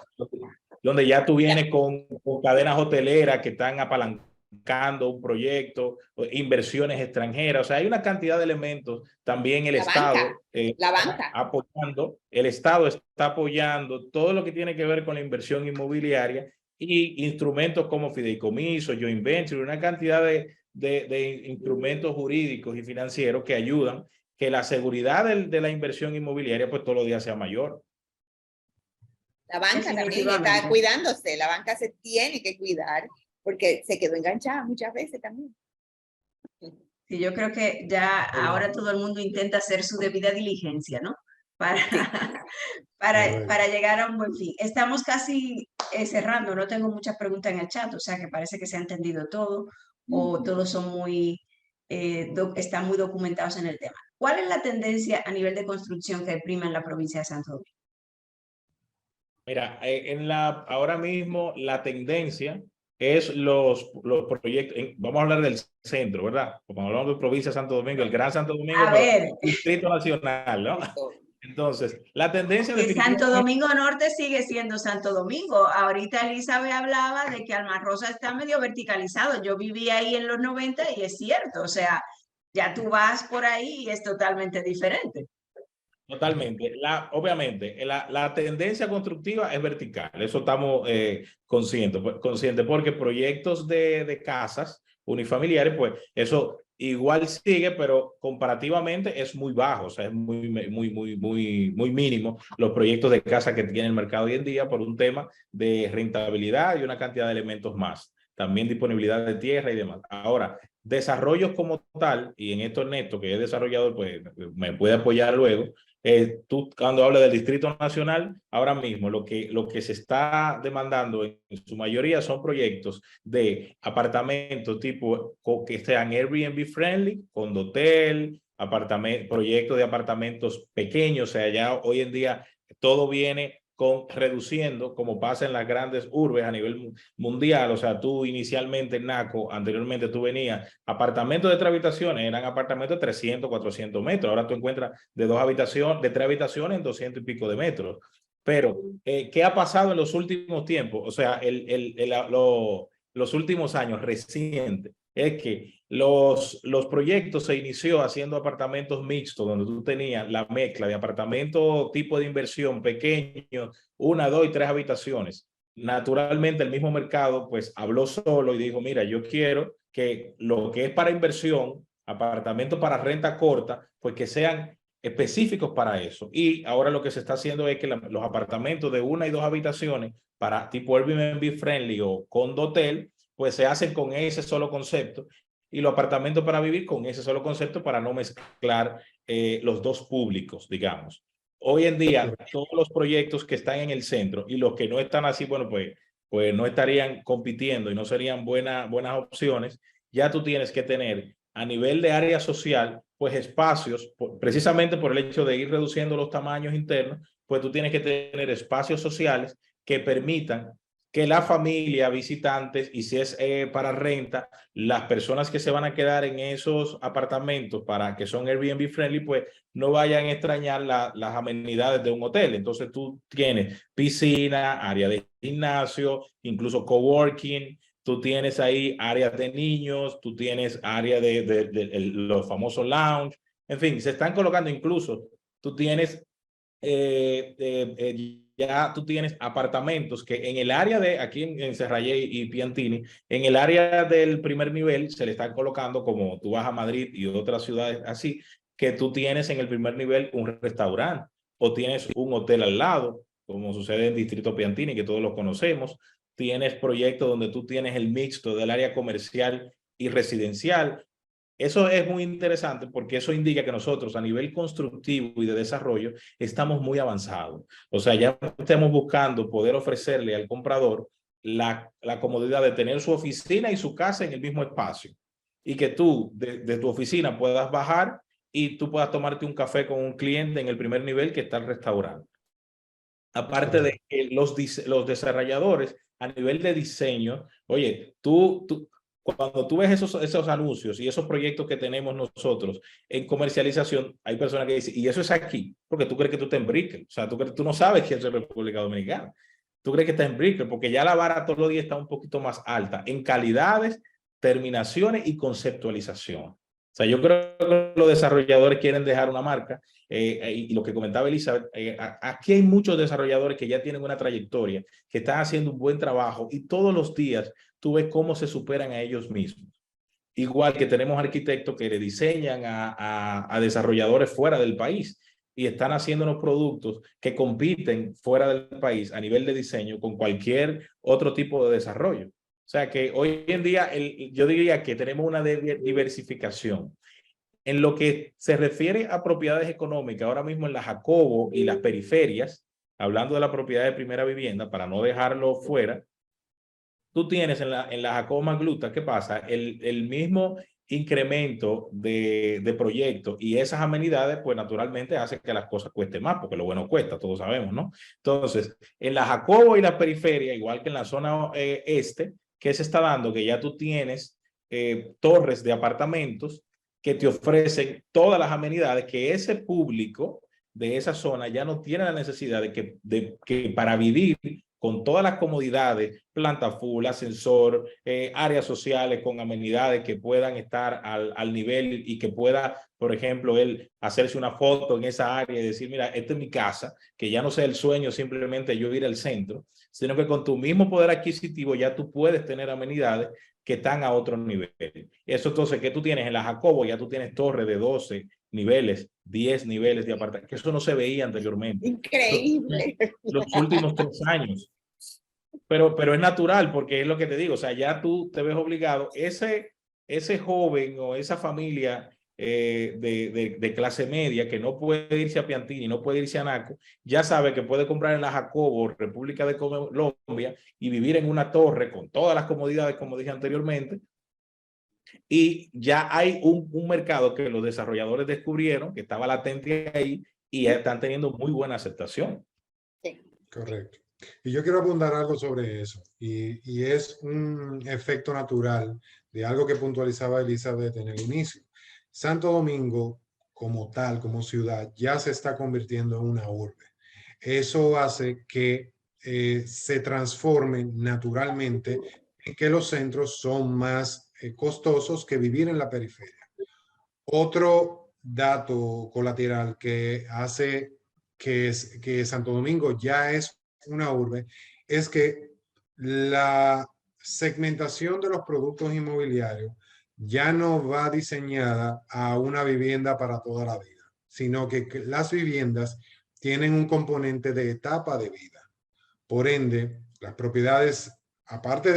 donde ya tú vienes con cadenas hoteleras que están apalancando un proyecto, inversiones extranjeras. O sea, hay una cantidad de elementos. También el Estado la banca. Apoyando, el Estado está apoyando todo lo que tiene que ver con la inversión inmobiliaria y instrumentos como fideicomiso, joint venture, una cantidad de instrumentos jurídicos y financieros que ayudan que la seguridad de la inversión inmobiliaria pues todos los días sea mayor. La banca también está cuidándose, la banca se tiene que cuidar porque se quedó enganchada muchas veces también. Sí, yo creo que ya ahora todo el mundo intenta hacer su debida diligencia, ¿no? Para llegar a un buen fin. Estamos casi cerrando, no tengo muchas preguntas en el chat, o sea que parece que se ha entendido todo o todos son están muy documentados en el tema. ¿Cuál es la tendencia a nivel de construcción que prima en la provincia de Santo Domingo? Mira, ahora mismo la tendencia es los proyectos, vamos a hablar del centro, ¿verdad? Como hablamos de provincia de Santo Domingo, el Gran Santo Domingo, pero Distrito Nacional, ¿no? Entonces, la tendencia de Santo Domingo Norte sigue siendo Santo Domingo. Ahorita Elizabeth hablaba de que Almanrosa está medio verticalizado. Yo viví ahí en los 90 y es cierto, o sea, ya tú vas por ahí y es totalmente diferente. Totalmente. Obviamente, la tendencia constructiva es vertical. Eso estamos conscientes porque proyectos de casas unifamiliares, pues eso igual sigue, pero comparativamente es muy bajo. O sea, es muy mínimo los proyectos de casa que tiene el mercado hoy en día por un tema de rentabilidad y una cantidad de elementos más. También disponibilidad de tierra y demás. Ahora, desarrollos como tal, y en esto Ernesto, que es desarrollador, pues me puede apoyar luego. Tú cuando hablas del Distrito Nacional, ahora mismo lo que se está demandando en su mayoría son proyectos de apartamentos tipo que sean Airbnb friendly, condotel, proyectos de apartamentos pequeños. O sea, ya hoy en día todo viene reduciendo, como pasa en las grandes urbes a nivel mundial. O sea, tú inicialmente en Naco, anteriormente tú venías, apartamentos de 3 habitaciones, eran apartamentos de 300, 400 metros. Ahora tú encuentras de 2 habitaciones, de 3 habitaciones en 200 y pico de metros. Pero, ¿qué ha pasado en los últimos tiempos? O sea, los últimos años recientes, es que los proyectos se inició haciendo apartamentos mixtos, donde tú tenías la mezcla de apartamentos tipo de inversión pequeño, 1, 2 y 3 habitaciones. Naturalmente el mismo mercado pues habló solo y dijo, mira, yo quiero que lo que es para inversión, apartamentos para renta corta, pues que sean específicos para eso. Y ahora lo que se está haciendo es que los apartamentos de 1 y 2 habitaciones para tipo Airbnb friendly o condotel, pues se hacen con ese solo concepto, y los apartamentos para vivir con ese solo concepto para no mezclar los dos públicos, digamos. Hoy en día, todos los proyectos que están en el centro y los que no están así, bueno, pues no estarían compitiendo y no serían buenas opciones. Ya tú tienes que tener a nivel de área social, pues espacios, precisamente por el hecho de ir reduciendo los tamaños internos, pues tú tienes que tener espacios sociales que permitan que la familia, visitantes, y si es para renta, las personas que se van a quedar en esos apartamentos para que son Airbnb friendly, pues no vayan a extrañar las amenidades de un hotel. Entonces tú tienes piscina, área de gimnasio, incluso coworking, tú tienes ahí áreas de niños, tú tienes área de los famosos lounge, en fin, se están colocando incluso, tú tienes ya tú tienes apartamentos que en el área de, aquí en Serrallé y Piantini, en el área del primer nivel se le están colocando, como tú vas a Madrid y otras ciudades así, que tú tienes en el primer nivel un restaurante o tienes un hotel al lado, como sucede en Distrito Piantini, que todos lo conocemos. Tienes proyectos donde tú tienes el mixto del área comercial y residencial. Eso es muy interesante porque eso indica que nosotros a nivel constructivo y de desarrollo estamos muy avanzados. O sea, ya estamos buscando poder ofrecerle al comprador la comodidad de tener su oficina y su casa en el mismo espacio. Y que tú de tu oficina puedas bajar y tú puedas tomarte un café con un cliente en el primer nivel que está el restaurante. Aparte de que los desarrolladores a nivel de diseño, oye, cuando tú ves esos anuncios y esos proyectos que tenemos nosotros en comercialización, hay personas que dicen, y eso es aquí, porque tú crees que tú estás en Brickell. O sea, tú no sabes que es República Dominicana. Tú crees que estás en Brickell, porque ya la vara todos los días está un poquito más alta en calidades, terminaciones y conceptualización. O sea, yo creo que los desarrolladores quieren dejar una marca. Y lo que comentaba Elizabeth, aquí hay muchos desarrolladores que ya tienen una trayectoria, que están haciendo un buen trabajo y todos los días tú ves cómo se superan a ellos mismos. Igual que tenemos arquitectos que le diseñan a desarrolladores fuera del país y están haciendo unos productos que compiten fuera del país a nivel de diseño con cualquier otro tipo de desarrollo. O sea que hoy en día yo diría que tenemos una diversificación. En lo que se refiere a propiedades económicas, ahora mismo en la Jacobo y las periferias, hablando de la propiedad de primera vivienda, para no dejarlo fuera, tú tienes en la Jacobo Magluta, ¿qué pasa? El mismo incremento de proyectos y esas amenidades, pues naturalmente hace que las cosas cuesten más, porque lo bueno cuesta, todos sabemos, ¿no? Entonces, en la Jacobo y la periferia, igual que en la zona este, ¿qué se está dando? Que ya tú tienes torres de apartamentos que te ofrecen todas las amenidades que ese público de esa zona ya no tiene la necesidad de que para vivir con todas las comodidades, planta full, ascensor, áreas sociales con amenidades que puedan estar al nivel y que pueda, por ejemplo, él hacerse una foto en esa área y decir, mira, esta es mi casa, que ya no sea el sueño simplemente yo ir al centro, sino que con tu mismo poder adquisitivo ya tú puedes tener amenidades que están a otro nivel. Eso entonces, que tú tienes en la Jacobo, ya tú tienes torres de 12 niveles, 10 niveles de apartamentos, que eso no se veía anteriormente. Increíble. Los últimos 3 años. Pero es natural, porque es lo que te digo, o sea, ya tú te ves obligado, ese joven o esa familia de clase media que no puede irse a Piantini, no puede irse a Naco, ya sabe que puede comprar en la Jacobo, República de Colombia, y vivir en una torre con todas las comodidades, como dije anteriormente, y ya hay un mercado que los desarrolladores descubrieron, que estaba latente ahí, y están teniendo muy buena aceptación. Sí. Correcto. Y yo quiero abundar algo sobre eso, y es un efecto natural de algo que puntualizaba Elizabeth en el inicio. Santo Domingo, como tal, como ciudad, ya se está convirtiendo en una urbe. Eso hace que se transforme naturalmente en que los centros son más costosos que vivir en la periferia. Otro dato colateral que hace que Santo Domingo ya es una urbe es que la segmentación de los productos inmobiliarios ya no va diseñada a una vivienda para toda la vida, sino que las viviendas tienen un componente de etapa de vida. Por ende, las propiedades, aparte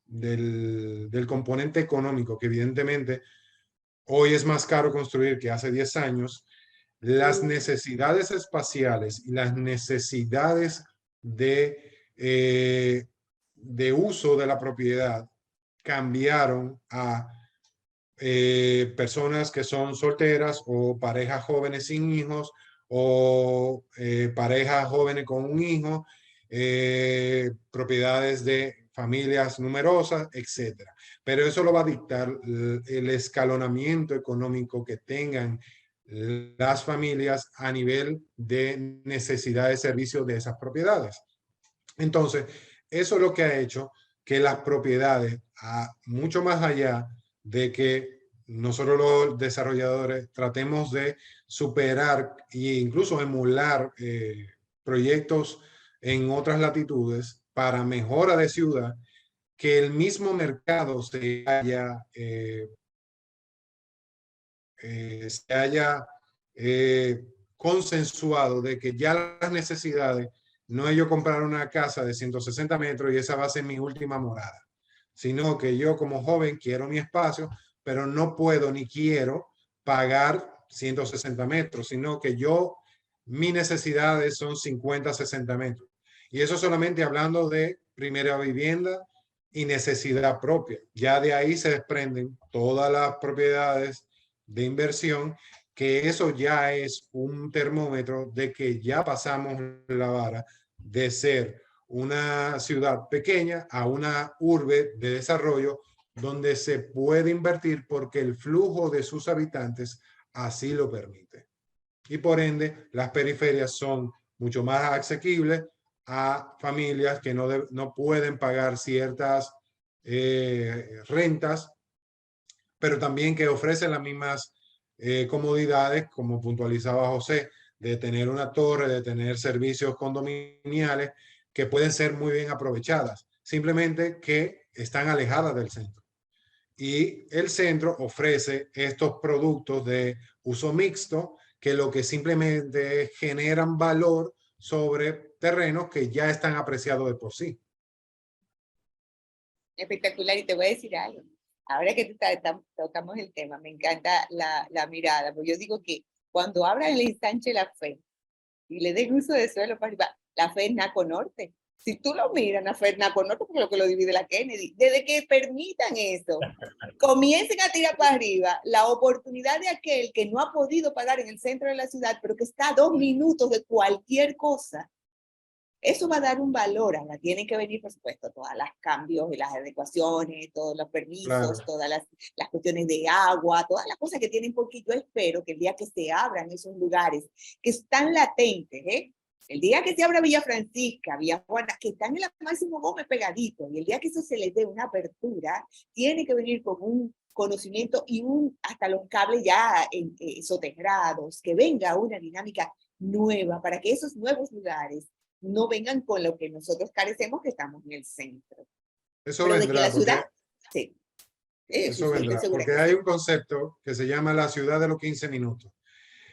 del componente económico, que evidentemente hoy es más caro construir que hace 10 años, las necesidades espaciales y las necesidades de uso de la propiedad cambiaron a personas que son solteras o parejas jóvenes sin hijos o parejas jóvenes con un hijo. propiedades de familias numerosas, etc. Pero eso lo va a dictar el escalonamiento económico que tengan las familias a nivel de necesidad de servicio de esas propiedades. Entonces, eso es lo que ha hecho que las propiedades, mucho más allá de que nosotros los desarrolladores tratemos de superar e incluso emular proyectos en otras latitudes para mejora de ciudad, que el mismo mercado se haya consensuado de que ya las necesidades no es yo comprar una casa de 160 metros y esa va a ser mi última morada, sino que yo como joven quiero mi espacio, pero no puedo ni quiero pagar 160 metros, sino que mis necesidades son 50, 60 metros. Y eso solamente hablando de primera vivienda y necesidad propia. Ya de ahí se desprenden todas las propiedades de inversión, que eso ya es un termómetro de que ya pasamos la vara de ser una ciudad pequeña a una urbe de desarrollo donde se puede invertir porque el flujo de sus habitantes así lo permite. Y por ende, las periferias son mucho más asequibles a familias que no pueden pagar ciertas rentas, pero también que ofrecen las mismas comodidades, como puntualizaba José, de tener una torre, de tener servicios condominiales que pueden ser muy bien aprovechadas, simplemente que están alejadas del centro. Y el centro ofrece estos productos de uso mixto que lo que simplemente generan valor sobre terrenos que ya están apreciados de por sí. Espectacular, y te voy a decir algo. Ahora que tocamos el tema, me encanta la mirada, porque yo digo que cuando abran el ensanche La Fe y le den uso de suelo para arriba, La Fe es Naco Norte. Si tú lo miras, La Fe es Naco Norte, porque lo que lo divide la Kennedy. Desde que permitan eso, comiencen a tirar para arriba la oportunidad de aquel que no ha podido pagar en el centro de la ciudad, pero que está a 2 minutos de cualquier cosa. Eso va a dar un valor. Ahora tienen que venir, por supuesto, todos los cambios y las adecuaciones, todos los permisos, claro, todas las cuestiones de agua, todas las cosas que tienen, porque yo espero que el día que se abran esos lugares que están latentes, el día que se abra Villa Francisca, Villa Juana, que están en la Máximo Gómez pegadito, y el día que eso se les dé una apertura, tiene que venir con un conocimiento y hasta los cables ya soterrados, que venga una dinámica nueva para que esos nuevos lugares no vengan con lo que nosotros carecemos, que estamos en el centro. Eso vendrá. De que la ciudad, sí. Eso vendrá, porque hay un concepto que se llama la ciudad de los 15 minutos.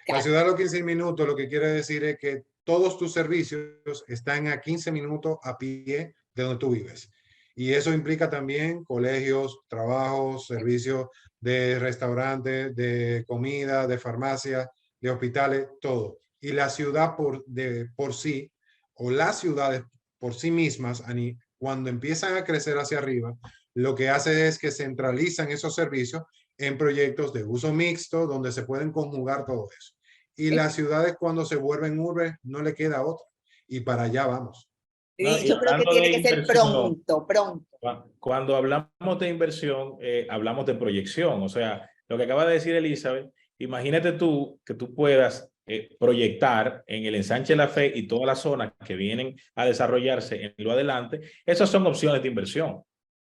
Claro. La ciudad de los 15 minutos lo que quiere decir es que todos tus servicios están a 15 minutos a pie de donde tú vives. Y eso implica también colegios, trabajos, servicios de restaurantes, de comida, de farmacia, de hospitales, todo. Y la ciudad por sí, o las ciudades por sí mismas, cuando empiezan a crecer hacia arriba, lo que hace es que centralizan esos servicios en proyectos de uso mixto, donde se pueden conjugar todo eso. Y las ciudades, cuando se vuelven urbes, no le queda otra. Y para allá vamos. No, yo creo que tiene que ser pronto. Cuando hablamos de inversión, hablamos de proyección. O sea, lo que acaba de decir Elizabeth, imagínate tú que tú puedas proyectar en el ensanche La Fe y todas las zonas que vienen a desarrollarse en lo adelante. Esas son opciones de inversión.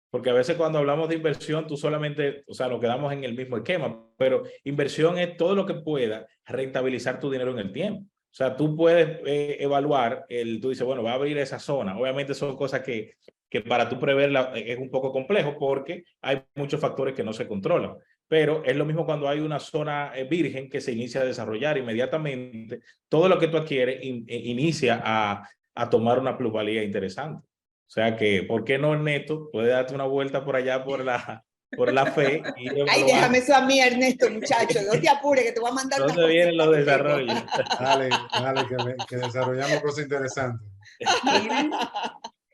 Porque a veces cuando hablamos de inversión, tú solamente, o sea, nos quedamos en el mismo esquema, pero inversión es todo lo que pueda rentabilizar tu dinero en el tiempo. O sea, tú puedes evaluar, tú dices, bueno, va a abrir esa zona. Obviamente son cosas que para tú preverla es un poco complejo porque hay muchos factores que no se controlan. Pero es lo mismo cuando hay una zona virgen que se inicia a desarrollar inmediatamente. Todo lo que tú adquieres inicia a tomar una plusvalía interesante. O sea que, ¿por qué no, Ernesto? Puede darte una vuelta por allá por la Fe. Ay, déjame eso a mí, Ernesto, muchacho. No te apures, que te voy a mandar una cosa. ¿Dónde vienen los desarrollos? Dale, que desarrollamos cosas interesantes. Miren,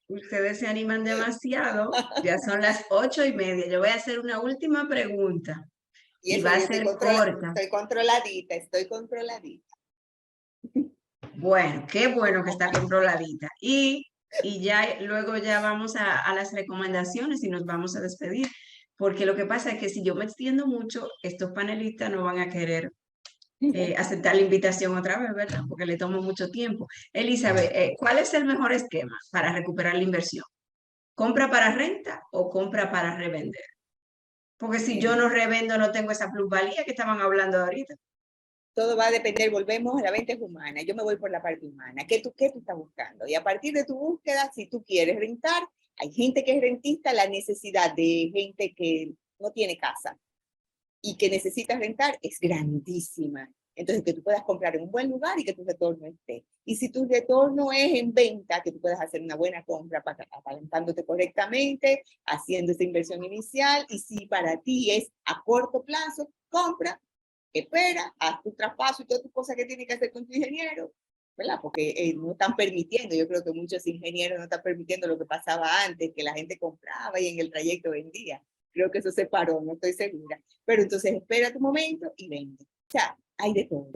ustedes se animan demasiado. Ya son las 8:30. Yo voy a hacer una última pregunta. Y va a ser corta. Estoy controladita. Bueno, qué bueno que está controladita. Y y ya luego ya vamos a las recomendaciones y nos vamos a despedir. Porque lo que pasa es que si yo me extiendo mucho, estos panelistas no van a querer aceptar la invitación otra vez, ¿verdad? Porque le tomo mucho tiempo. Elizabeth, ¿cuál es el mejor esquema para recuperar la inversión? ¿Compra para renta o compra para revender? Porque si yo no revendo, no tengo esa plusvalía que estaban hablando ahorita. Todo va a depender, volvemos a la venta es humana. Yo me voy por la parte humana. ¿Qué tú estás buscando? Y a partir de tu búsqueda, si tú quieres rentar, hay gente que es rentista, la necesidad de gente que no tiene casa y que necesita rentar es grandísima. Entonces, que tú puedas comprar en un buen lugar y que tu retorno esté. Y si tu retorno es en venta, que tú puedas hacer una buena compra, apalancándote correctamente, haciendo esa inversión inicial. Y si para ti es a corto plazo, compra, espera, haz tu traspaso y todas tus cosas que tienes que hacer con tu ingeniero, ¿verdad? Porque no están permitiendo, yo creo que muchos ingenieros no están permitiendo lo que pasaba antes, que la gente compraba y en el trayecto vendía. Creo que eso se paró, no estoy segura. Pero entonces espera tu momento y vende. O sea, hay de todo.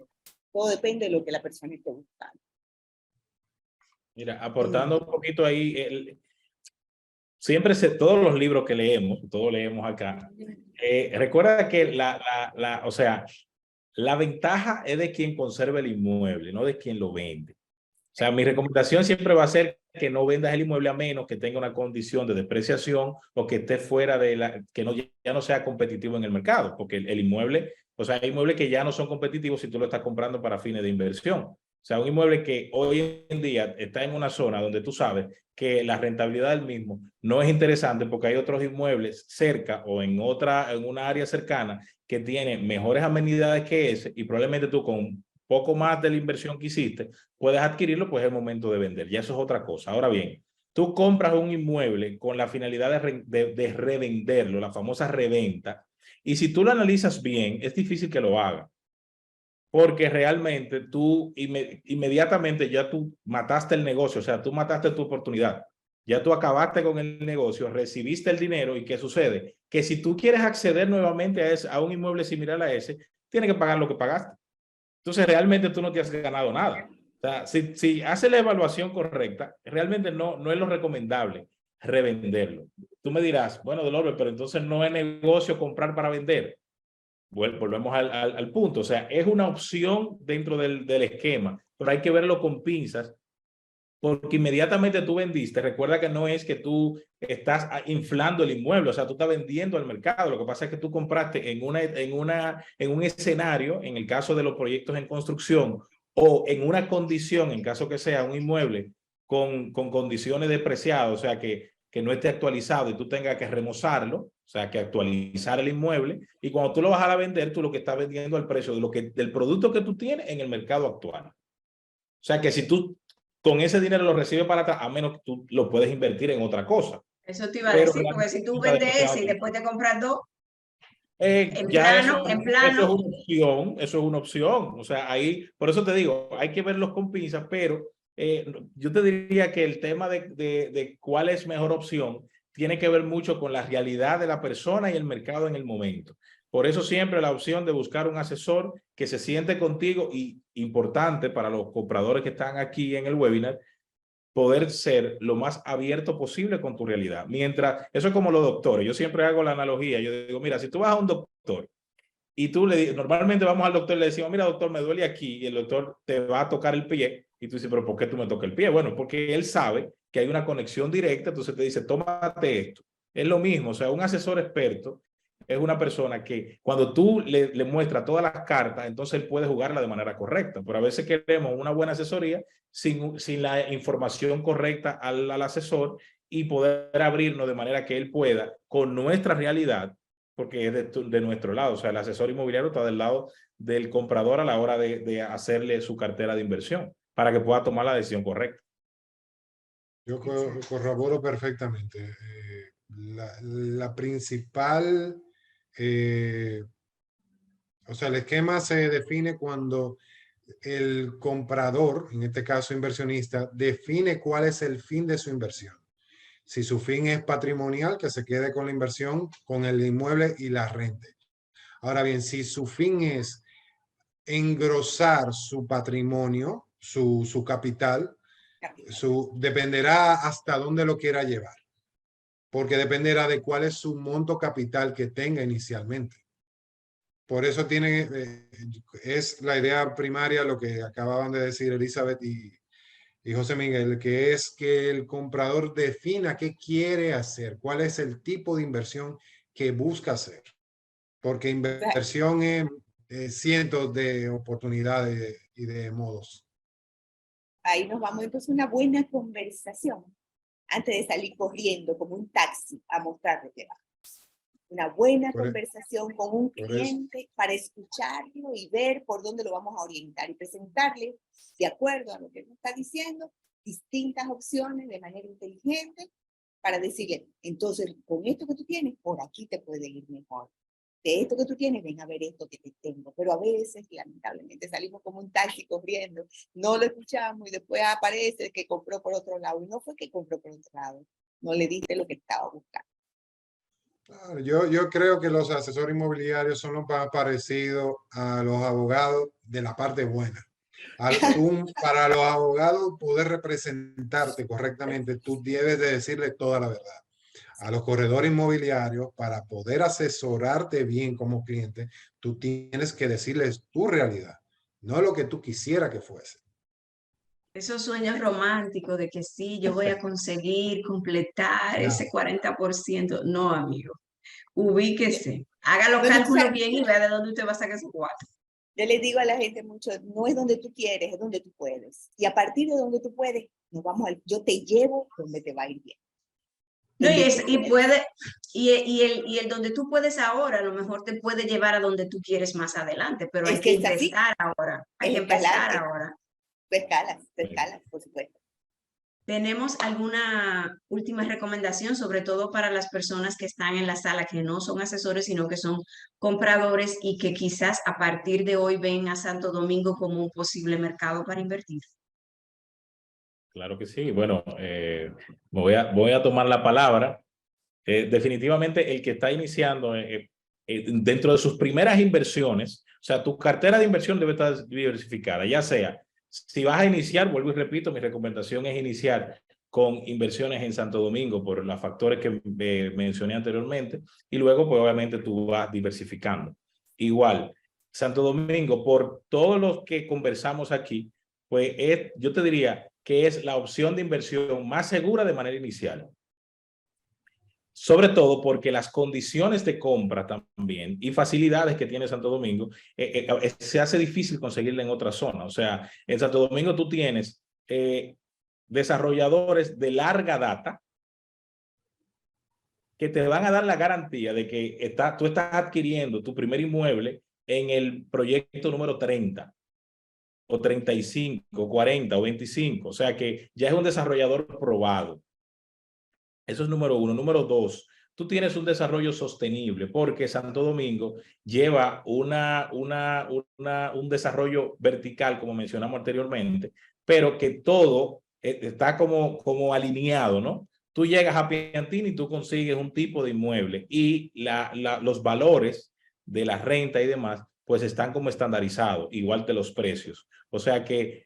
Todo depende de lo que la persona esté buscando. Mira, aportando un poquito ahí, siempre todos los libros que leemos, todos leemos acá, recuerda que o sea, la ventaja es de quien conserva el inmueble, no de quien lo vende. O sea, mi recomendación siempre va a ser que no vendas el inmueble a menos que tenga una condición de depreciación o que esté fuera de que ya no sea competitivo en el mercado, porque el inmueble, o sea, hay inmuebles que ya no son competitivos si tú lo estás comprando para fines de inversión. O sea, un inmueble que hoy en día está en una zona donde tú sabes que la rentabilidad del mismo no es interesante porque hay otros inmuebles cerca o en una área cercana que tienen mejores amenidades que ese y probablemente tú con poco más de la inversión que hiciste puedes adquirirlo, pues es el momento de vender. Ya eso es otra cosa. Ahora bien, tú compras un inmueble con la finalidad de revenderlo, la famosa reventa, y si tú lo analizas bien, es difícil que lo haga. Porque realmente tú inmediatamente ya tú mataste el negocio, o sea, tú mataste tu oportunidad. Ya tú acabaste con el negocio, recibiste el dinero y ¿qué sucede? Que si tú quieres acceder nuevamente a un inmueble similar a ese, tienes que pagar lo que pagaste. Entonces realmente tú no te has ganado nada. O sea, si haces la evaluación correcta, realmente no es lo recomendable revenderlo. Tú me dirás, bueno, Dolores, pero entonces no es negocio comprar para vender. Volvemos al punto. O sea, es una opción dentro del esquema, pero hay que verlo con pinzas porque inmediatamente tú vendiste. Recuerda que no es que tú estás inflando el inmueble, o sea, tú estás vendiendo al mercado. Lo que pasa es que tú compraste en un escenario, en el caso de los proyectos en construcción, o en una condición, en caso que sea un inmueble con condiciones depreciadas, o sea, que no esté actualizado y tú tengas que remozarlo, o sea, que actualizar el inmueble, y cuando tú lo vas a vender, tú lo que estás vendiendo al precio del producto que tú tienes en el mercado actual. O sea, que si tú con ese dinero lo recibes para atrás, a menos que tú lo puedes invertir en otra cosa. Eso te iba a decir, porque si tú vendes ese y después te compras dos, en plano, eso es una opción. O sea, ahí, por eso te digo, hay que verlos con pinzas, pero yo te diría que el tema de cuál es mejor opción tiene que ver mucho con la realidad de la persona y el mercado en el momento. Por eso siempre la opción de buscar un asesor que se siente contigo y importante para los compradores que están aquí en el webinar, poder ser lo más abierto posible con tu realidad. Mientras, eso es como los doctores, yo siempre hago la analogía, yo digo, mira, si tú vas a un doctor y tú normalmente vamos al doctor y le decimos, mira doctor, me duele aquí, y el doctor te va a tocar el pie, y tú dices, pero ¿por qué tú me tocas el pie? Bueno, porque él sabe que hay una conexión directa, entonces te dice, tómate esto. Es lo mismo, o sea, un asesor experto es una persona que cuando tú le muestras todas las cartas, entonces él puede jugarla de manera correcta. Pero a veces queremos una buena asesoría sin la información correcta al asesor y poder abrirnos de manera que él pueda, con nuestra realidad, porque es de nuestro lado, o sea, el asesor inmobiliario está del lado del comprador a la hora de hacerle su cartera de inversión para que pueda tomar la decisión correcta. Yo corroboro perfectamente. La principal, o sea, el esquema se define cuando el comprador, en este caso inversionista, define cuál es el fin de su inversión. Si su fin es patrimonial, que se quede con la inversión, con el inmueble y la rente. Ahora bien, si su fin es engrosar su patrimonio, su capital, dependerá hasta dónde lo quiera llevar, porque dependerá de cuál es su monto capital que tenga inicialmente. Por eso es la idea primaria lo que acababan de decir Elizabeth y José Miguel, que es que el comprador defina qué quiere hacer, cuál es el tipo de inversión que busca hacer, porque inversión es cientos de oportunidades y de modos. Ahí nos vamos entonces a una buena conversación antes de salir corriendo como un taxi a mostrar lo que va. Una buena conversación con un cliente para escucharlo y ver por dónde lo vamos a orientar y presentarle, de acuerdo a lo que nos está diciendo, distintas opciones de manera inteligente para decirle, entonces, con esto que tú tienes, por aquí te puede ir mejor. De esto que tú tienes, ven a ver esto que te tengo. Pero a veces, lamentablemente, salimos como un taxi corriendo, no lo escuchamos y después aparece que compró por otro lado. Y no fue que compró por otro lado, no le diste lo que estaba buscando. Yo creo que los asesores inmobiliarios son los más parecidos a los abogados de la parte buena. Para los abogados poder representarte correctamente, tú debes de decirle toda la verdad. A los corredores inmobiliarios, para poder asesorarte bien como cliente, tú tienes que decirles tu realidad, no lo que tú quisieras que fuese. Esos sueños románticos de que sí, yo voy a conseguir completar ese 40%. No, amigo. Ubíquese. Haga los cálculos bien y vea de dónde usted va a sacar esos 4. Yo le digo a la gente mucho, no es donde tú quieres, es donde tú puedes. Y a partir de donde tú puedes, yo te llevo donde te va a ir bien. No, y el donde tú puedes ahora, a lo mejor te puede llevar a donde tú quieres más adelante, pero hay que empezar ahora. Hay que empezar ahora. Te escalas, por supuesto. ¿Tenemos alguna última recomendación, sobre todo para las personas que están en la sala, que no son asesores, sino que son compradores y que quizás a partir de hoy ven a Santo Domingo como un posible mercado para invertir? Claro que sí. Bueno, voy a tomar la palabra. Definitivamente el que está iniciando dentro de sus primeras inversiones, o sea, tu cartera de inversión debe estar diversificada, ya sea, si vas a iniciar, vuelvo y repito, mi recomendación es iniciar con inversiones en Santo Domingo por los factores que mencioné anteriormente, y luego, pues obviamente tú vas diversificando. Igual, Santo Domingo, por todos los que conversamos aquí, pues yo te diría que es la opción de inversión más segura de manera inicial. Sobre todo porque las condiciones de compra también y facilidades que tiene Santo Domingo se hace difícil conseguirla en otra zona. O sea, en Santo Domingo tú tienes desarrolladores de larga data que te van a dar la garantía de que tú estás adquiriendo tu primer inmueble en el proyecto número 30 o 35, 40 o 25. O sea que ya es un desarrollador probado. Eso es número uno. Número dos, tú tienes un desarrollo sostenible porque Santo Domingo lleva un desarrollo vertical, como mencionamos anteriormente, pero que todo está como alineado, ¿no? Tú llegas a Piantini y tú consigues un tipo de inmueble y los valores de la renta y demás, pues están como estandarizados, igual que los precios. O sea que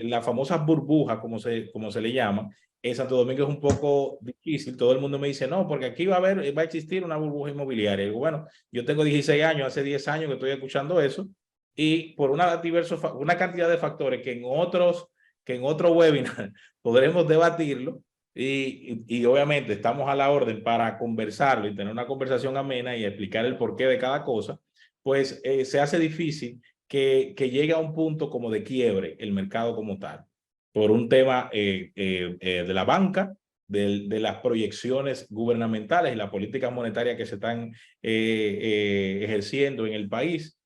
la famosa burbuja, como se le llama, en Santo Domingo es un poco difícil. Todo el mundo me dice, no, porque aquí va a existir una burbuja inmobiliaria. Y digo, bueno, yo tengo 16 años, hace 10 años que estoy escuchando eso, y por una cantidad de factores que en otro webinar podremos debatirlo, y obviamente estamos a la orden para conversarlo y tener una conversación amena y explicar el porqué de cada cosa, pues se hace difícil que llegue a un punto como de quiebre el mercado como tal, por un tema de la banca, de las proyecciones gubernamentales y la política monetaria que se están ejerciendo en el país,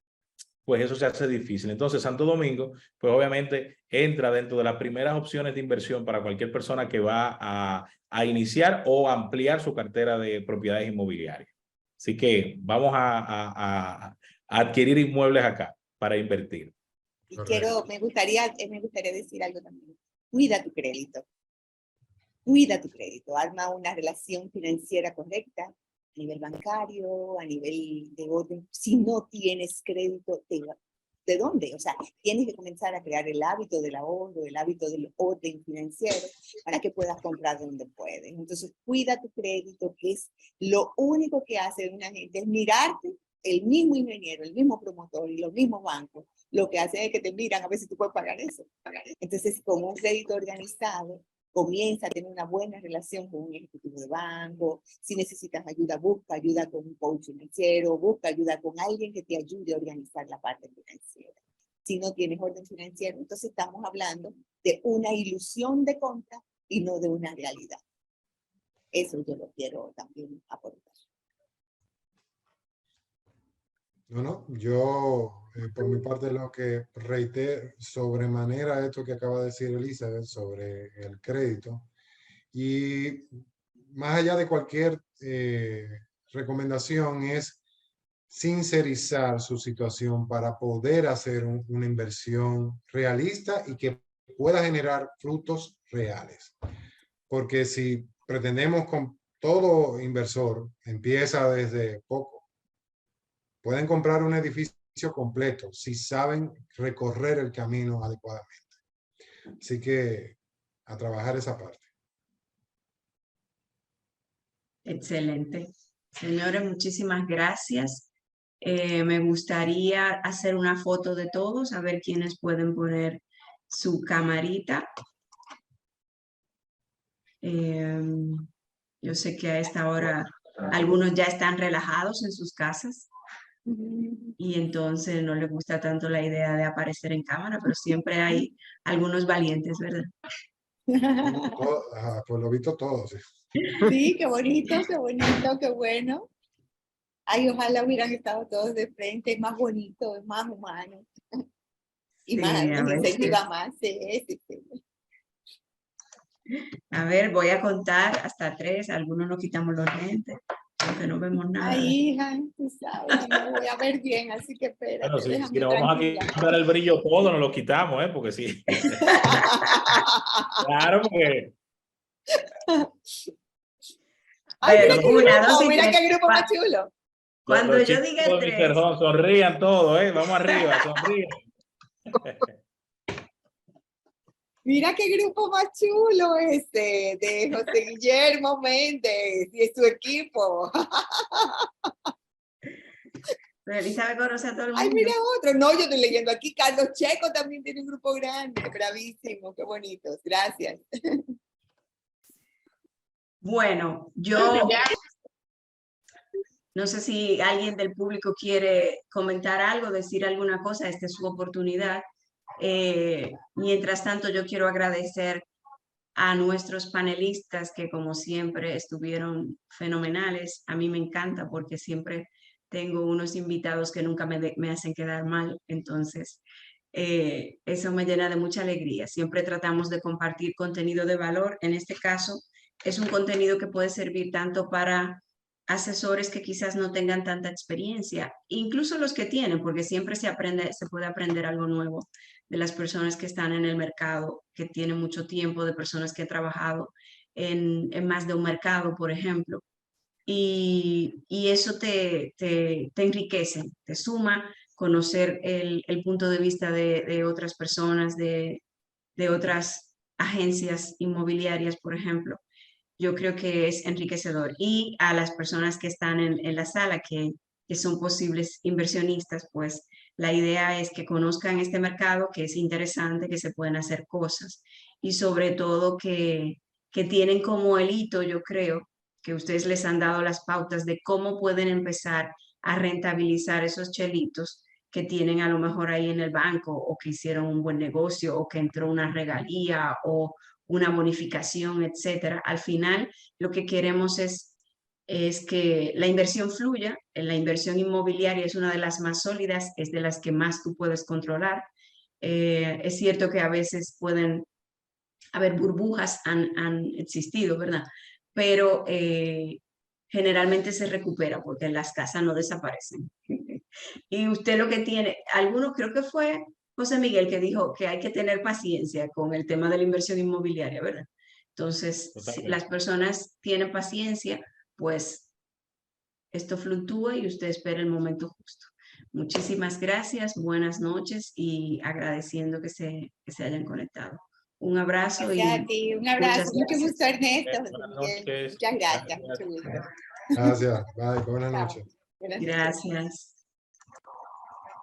pues eso se hace difícil. Entonces, Santo Domingo, pues obviamente entra dentro de las primeras opciones de inversión para cualquier persona que va a iniciar o ampliar su cartera de propiedades inmobiliarias. Así que vamos a adquirir inmuebles acá para invertir. Y me gustaría decir algo también. Cuida tu crédito. Cuida tu crédito. Arma una relación financiera correcta a nivel bancario, a nivel de orden. Si no tienes crédito, ¿de dónde? O sea, tienes que comenzar a crear el hábito del ahorro, el hábito del orden financiero, para que puedas comprar donde puedes. Entonces, cuida tu crédito, que es lo único que hace una gente, es mirarte, el mismo ingeniero, el mismo promotor y los mismos bancos, lo que hacen es que te miran a ver si tú puedes pagar eso. Entonces, con un crédito organizado, comienza a tener una buena relación con un ejecutivo de banco. Si necesitas ayuda, busca ayuda con un coach financiero, busca ayuda con alguien que te ayude a organizar la parte financiera. Si no tienes orden financiero, entonces estamos hablando de una ilusión de compra y no de una realidad. Eso yo lo quiero también aportar. No, yo por mi parte lo que reitero sobremanera esto que acaba de decir Elizabeth sobre el crédito, y más allá de cualquier recomendación es sincerizar su situación para poder hacer una inversión realista y que pueda generar frutos reales. Porque si pretendemos, con todo inversor empieza desde poco, pueden comprar un edificio completo si saben recorrer el camino adecuadamente. Así que a trabajar esa parte. Excelente. Señores, muchísimas gracias. Me gustaría hacer una foto de todos, a ver quiénes pueden poner su camarita. Yo sé que a esta hora algunos ya están relajados en sus casas y entonces no les gusta tanto la idea de aparecer en cámara, pero siempre hay algunos valientes, ¿verdad? Por lo visto todos. Sí. Sí, qué bonito, qué bueno. Ay, ojalá hubieran estado todos de frente, es más bonito, es más humano. Y Sí, más, a nos ver, incentiva más. Sí. a ver, voy a contar hasta 3, algunos nos quitamos los lentes, porque no vemos nada. Ay, hija, tú sabes, no voy a ver bien, así que espérate, Bueno, si déjame nos vamos a tranquila. quitar el brillo todo, nos lo quitamos, ¿eh? Porque sí. Claro, porque... Ay, Pero, mira qué 1, 2 grupo, y mira 3. qué grupo más chulo. Cuando Los yo chicos diga de el Mr. 3, Home sonrían todos, ¿eh? Vamos arriba, sonríen. Mira qué grupo más chulo ese, de José Guillermo Méndez y su equipo. Elizabeth conoce a todo el Ay, mundo. mira otro. No, yo estoy leyendo aquí. Carlos Checo también tiene un grupo grande. Bravísimo, qué bonitos. Gracias. Bueno, yo no sé si alguien del público quiere comentar algo, decir alguna cosa. Esta es su oportunidad. Mientras tanto, yo quiero agradecer a nuestros panelistas que como siempre estuvieron fenomenales. A mí me encanta porque siempre tengo unos invitados que nunca me hacen quedar mal. Entonces, eso me llena de mucha alegría. Siempre tratamos de compartir contenido de valor. En este caso, es un contenido que puede servir tanto para asesores que quizás no tengan tanta experiencia, incluso los que tienen, porque siempre se puede aprender algo nuevo de las personas que están en el mercado, que tienen mucho tiempo, de personas que han trabajado en más de un mercado, por ejemplo. Y eso te enriquece, te suma conocer el punto de vista de otras personas, de otras agencias inmobiliarias, por ejemplo. Yo creo que es enriquecedor. Y a las personas que están en la sala, que son posibles inversionistas, pues la idea es que conozcan este mercado, que es interesante, que se pueden hacer cosas y sobre todo que tienen como el hito, yo creo, que ustedes les han dado las pautas de cómo pueden empezar a rentabilizar esos chelitos que tienen a lo mejor ahí en el banco o que hicieron un buen negocio o que entró una regalía o una bonificación, etcétera. Al final, lo que queremos es que la inversión fluya. La inversión inmobiliaria es una de las más sólidas, es de las que más tú puedes controlar. Es cierto que a veces pueden haber burbujas, han existido, ¿verdad? Pero generalmente se recupera porque las casas no desaparecen. Y usted lo que tiene, algunos creo que fue José Miguel que dijo que hay que tener paciencia con el tema de la inversión inmobiliaria, ¿verdad? Entonces, si las personas tienen paciencia, pues esto fluctúa y usted espera el momento justo. Muchísimas gracias, buenas noches y agradeciendo que se hayan conectado. Un abrazo Gracias y a ti, un abrazo. muchas Mucho gracias. gusto, Ernesto. Buenas Miguel. noches. Muchas gracias, mucho gusto. Gracias. Bye. Buenas Chao. noches. Buenas noches. Gracias.